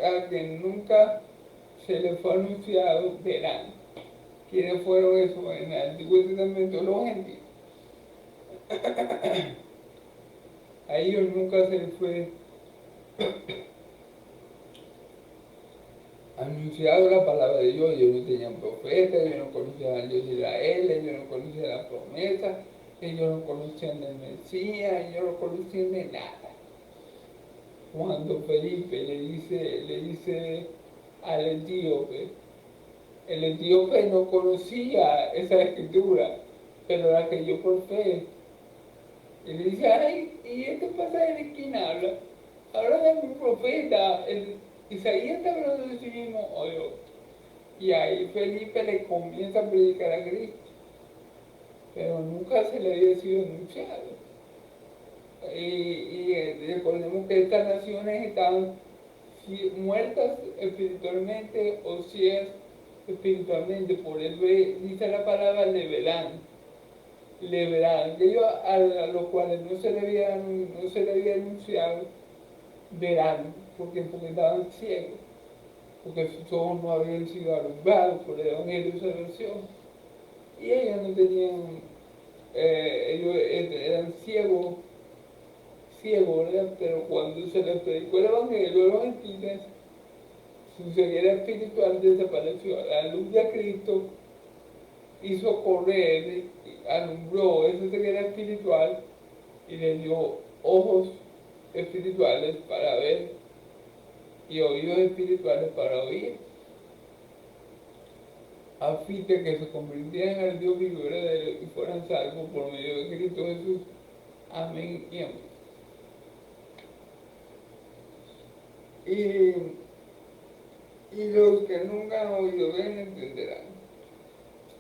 a quienes nunca se les fue anunciado verán. ¿Quiénes fueron esos en el Antiguo Testamento? Los gentiles. A ellos nunca se les fue anunciado la palabra de Dios. Ellos no tenían profeta, ellos no conocían al Dios de Israel, ellos no conocían la promesa, ellos no conocían del Mesías, ellos no conocían de nada. Cuando Felipe le dice al etíope, el etíope no conocía esa escritura, pero la creyó por fe. Y le dice, ay, ¿y este pasaje de quién habla? Habla de un profeta, Isaías está hablando de sí mismo o de otro. Y ahí Felipe le comienza a predicar a Cristo, pero nunca se le había sido anunciado. Y recordemos que estas naciones estaban muertas espiritualmente o ciegas espiritualmente, por eso dice la palabra le verán, aquellos a los cuales no se le había anunciado, verán, porque estaban ciegos, porque sus ojos no habían sido alumbrados por el Evangelio de Salvación, y ellos no tenían, ellos eran ciegos, ¿verdad? Pero cuando se les predicó el Evangelio a los gentiles, su ceguera espiritual desapareció. La luz de Cristo hizo correr, alumbró esa ceguera espiritual y le dio ojos espirituales para ver y oídos espirituales para oír, a fin de que se convirtieran al Dios vivo y verdadero y fueran salvos por medio de Cristo Jesús. Amén y amén. Y los que nunca han oído ven entenderán.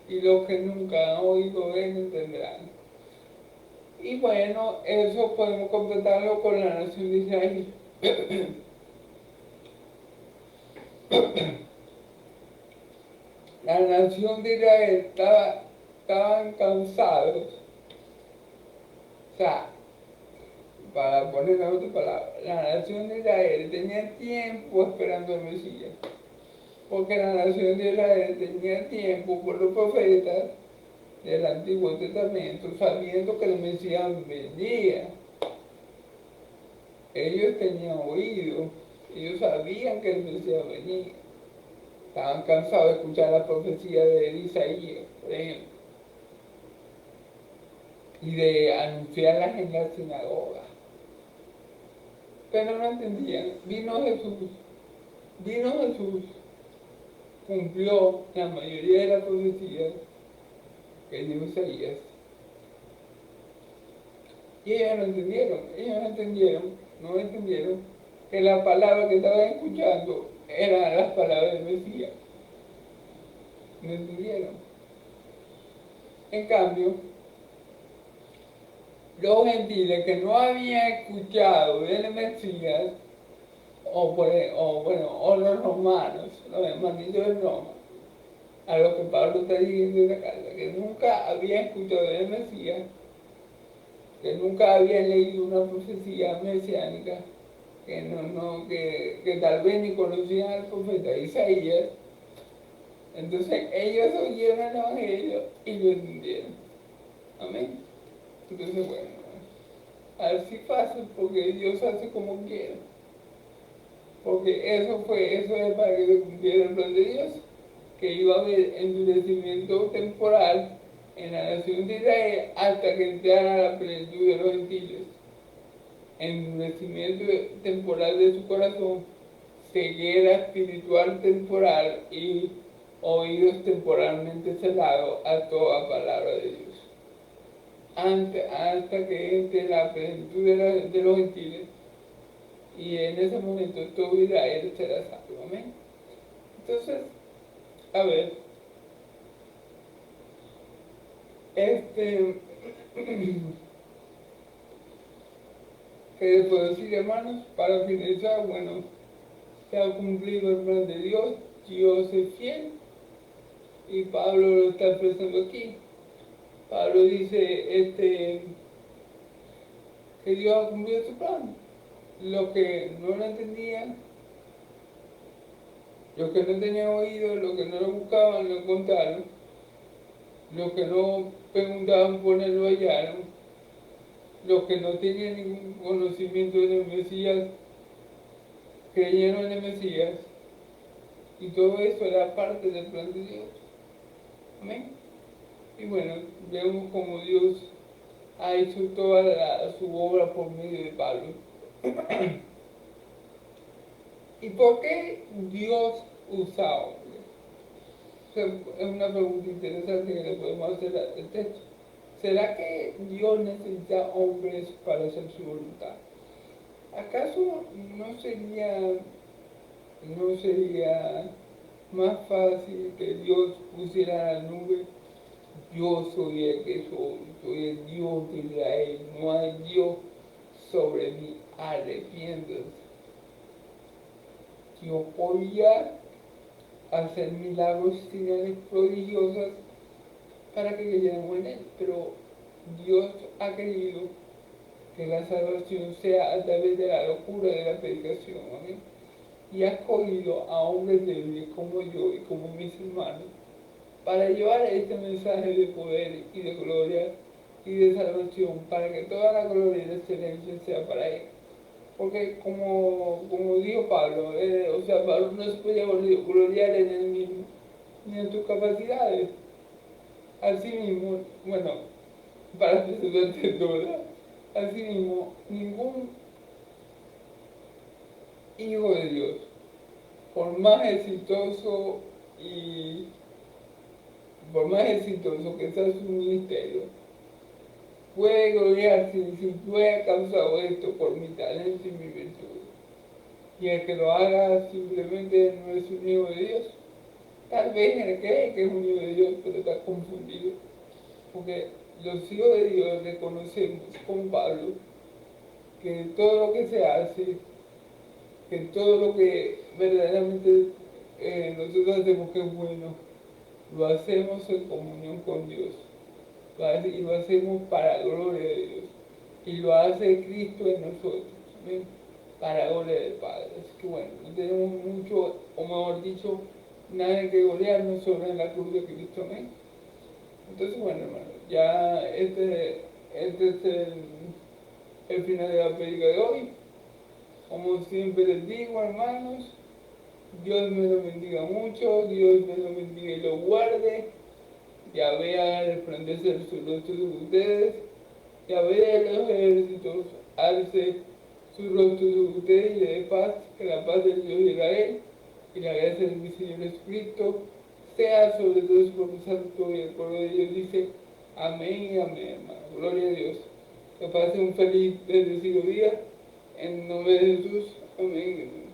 Y los que nunca han oído ven entenderán. Y bueno, eso podemos completarlo con la nación de Israel. La nación de Israel estaban cansados. O sea, para poner otra palabra, la nación de Israel tenía tiempo esperando al Mesías. Porque la nación de Israel tenía tiempo por los profetas del Antiguo Testamento, sabiendo que el Mesías venía. Ellos tenían oído, ellos sabían que el Mesías venía. Estaban cansados de escuchar la profecía de Isaías, por ejemplo. y de anunciarlas en la sinagoga. Pero no entendían. Vino Jesús, cumplió la mayoría de las profecías que dio Isaías. Y no entendieron que la palabra que estaban escuchando eran las palabras del Mesías. No entendieron. En cambio, los gentiles que no habían escuchado del Mesías, o los romanos, los hermanitos de Roma, a los que Pablo está diciendo en la carta, que nunca habían escuchado del Mesías, que nunca habían leído una profecía mesiánica, que tal vez ni conocían al profeta Isaías. Entonces ellos oyeron el Evangelio y lo entendieron. Amén. Entonces, bueno, así fácil, porque Dios hace como quiere. Porque eso es para que se cumpliera el plan de Dios, que iba a haber endurecimiento temporal en la nación de Israel hasta que entrara la plenitud de los gentiles. Endurecimiento temporal de su corazón, ceguera espiritual temporal y oídos temporalmente cerrados a toda palabra de Dios. Hasta que entre la plenitud de los gentiles, y en ese momento todo Israel será salvo. Amén. Entonces, a ver, ¿qué les puedo decir, hermanos? Para finalizar, bueno, se ha cumplido el plan de Dios, Dios es fiel, y Pablo lo está expresando aquí. Pablo dice que Dios ha cumplido su plan. Los que no lo entendían, los que no tenían oído, los que no lo buscaban, lo encontraron. Los que no preguntaban por él lo hallaron. Los que no tenían ningún conocimiento del Mesías creyeron en el Mesías. Y todo eso era parte del plan de Dios. Amén. Y bueno, vemos como Dios ha hecho toda su obra por medio de Pablo. ¿Y por qué Dios usa hombres? Es una pregunta interesante que le podemos hacer al texto. ¿Será que Dios necesita hombres para hacer su voluntad? ¿Acaso no sería más fácil que Dios pusiera en la nube: yo soy el que soy el Dios de Israel, no hay Dios sobre mí, arrepiéntanse? Dios podía hacer milagros, señales prodigiosas para que creyéramos en Él, pero Dios ha querido que la salvación sea a través de la locura de la predicación, ¿amén? Y ha escogido a hombres débiles como yo y como mis hermanos para llevar este mensaje de poder y de gloria y de salvación, para que toda la gloria y la excelencia sea para Él. Porque como dijo Pablo, Pablo no se podía gloriar en él mismo, ni en sus capacidades. Así mismo, bueno, para que se lo entienda, así mismo, ningún hijo de Dios, por más exitoso que sea su ministerio, puede gloriarse y decir: yo he causado esto por mi talento y mi virtud. Y el que lo haga simplemente no es un hijo de Dios. Tal vez él cree que es un hijo de Dios, pero está confundido. Porque los hijos de Dios reconocemos con Pablo que todo lo que se hace, que todo lo que verdaderamente nosotros hacemos que es bueno, lo hacemos en comunión con Dios. Y lo hacemos para la gloria de Dios. Y lo hace Cristo en nosotros, ¿sí? Para la gloria del Padre. Así que bueno, no tenemos mucho, o mejor dicho, nada que gloriarnos sobre la cruz de Cristo, ¿sí? Entonces, bueno, hermano, ya este es el final de la predica de hoy. Como siempre les digo, hermanos, Dios me lo bendiga mucho, Dios me lo bendiga y lo guarde. Ya vea resplandecer su rostro de ustedes Yahvé de los ejércitos alce su rostro sobre ustedes y le dé paz, que la paz del Dios de Israel y la gracia de mi Señor Jesucristo sea sobre todo su pueblo santo, y el pueblo de Dios dice amén y amén, hermano. Gloria a Dios. Que pasen un feliz, bendecido día. En nombre de Jesús, amén.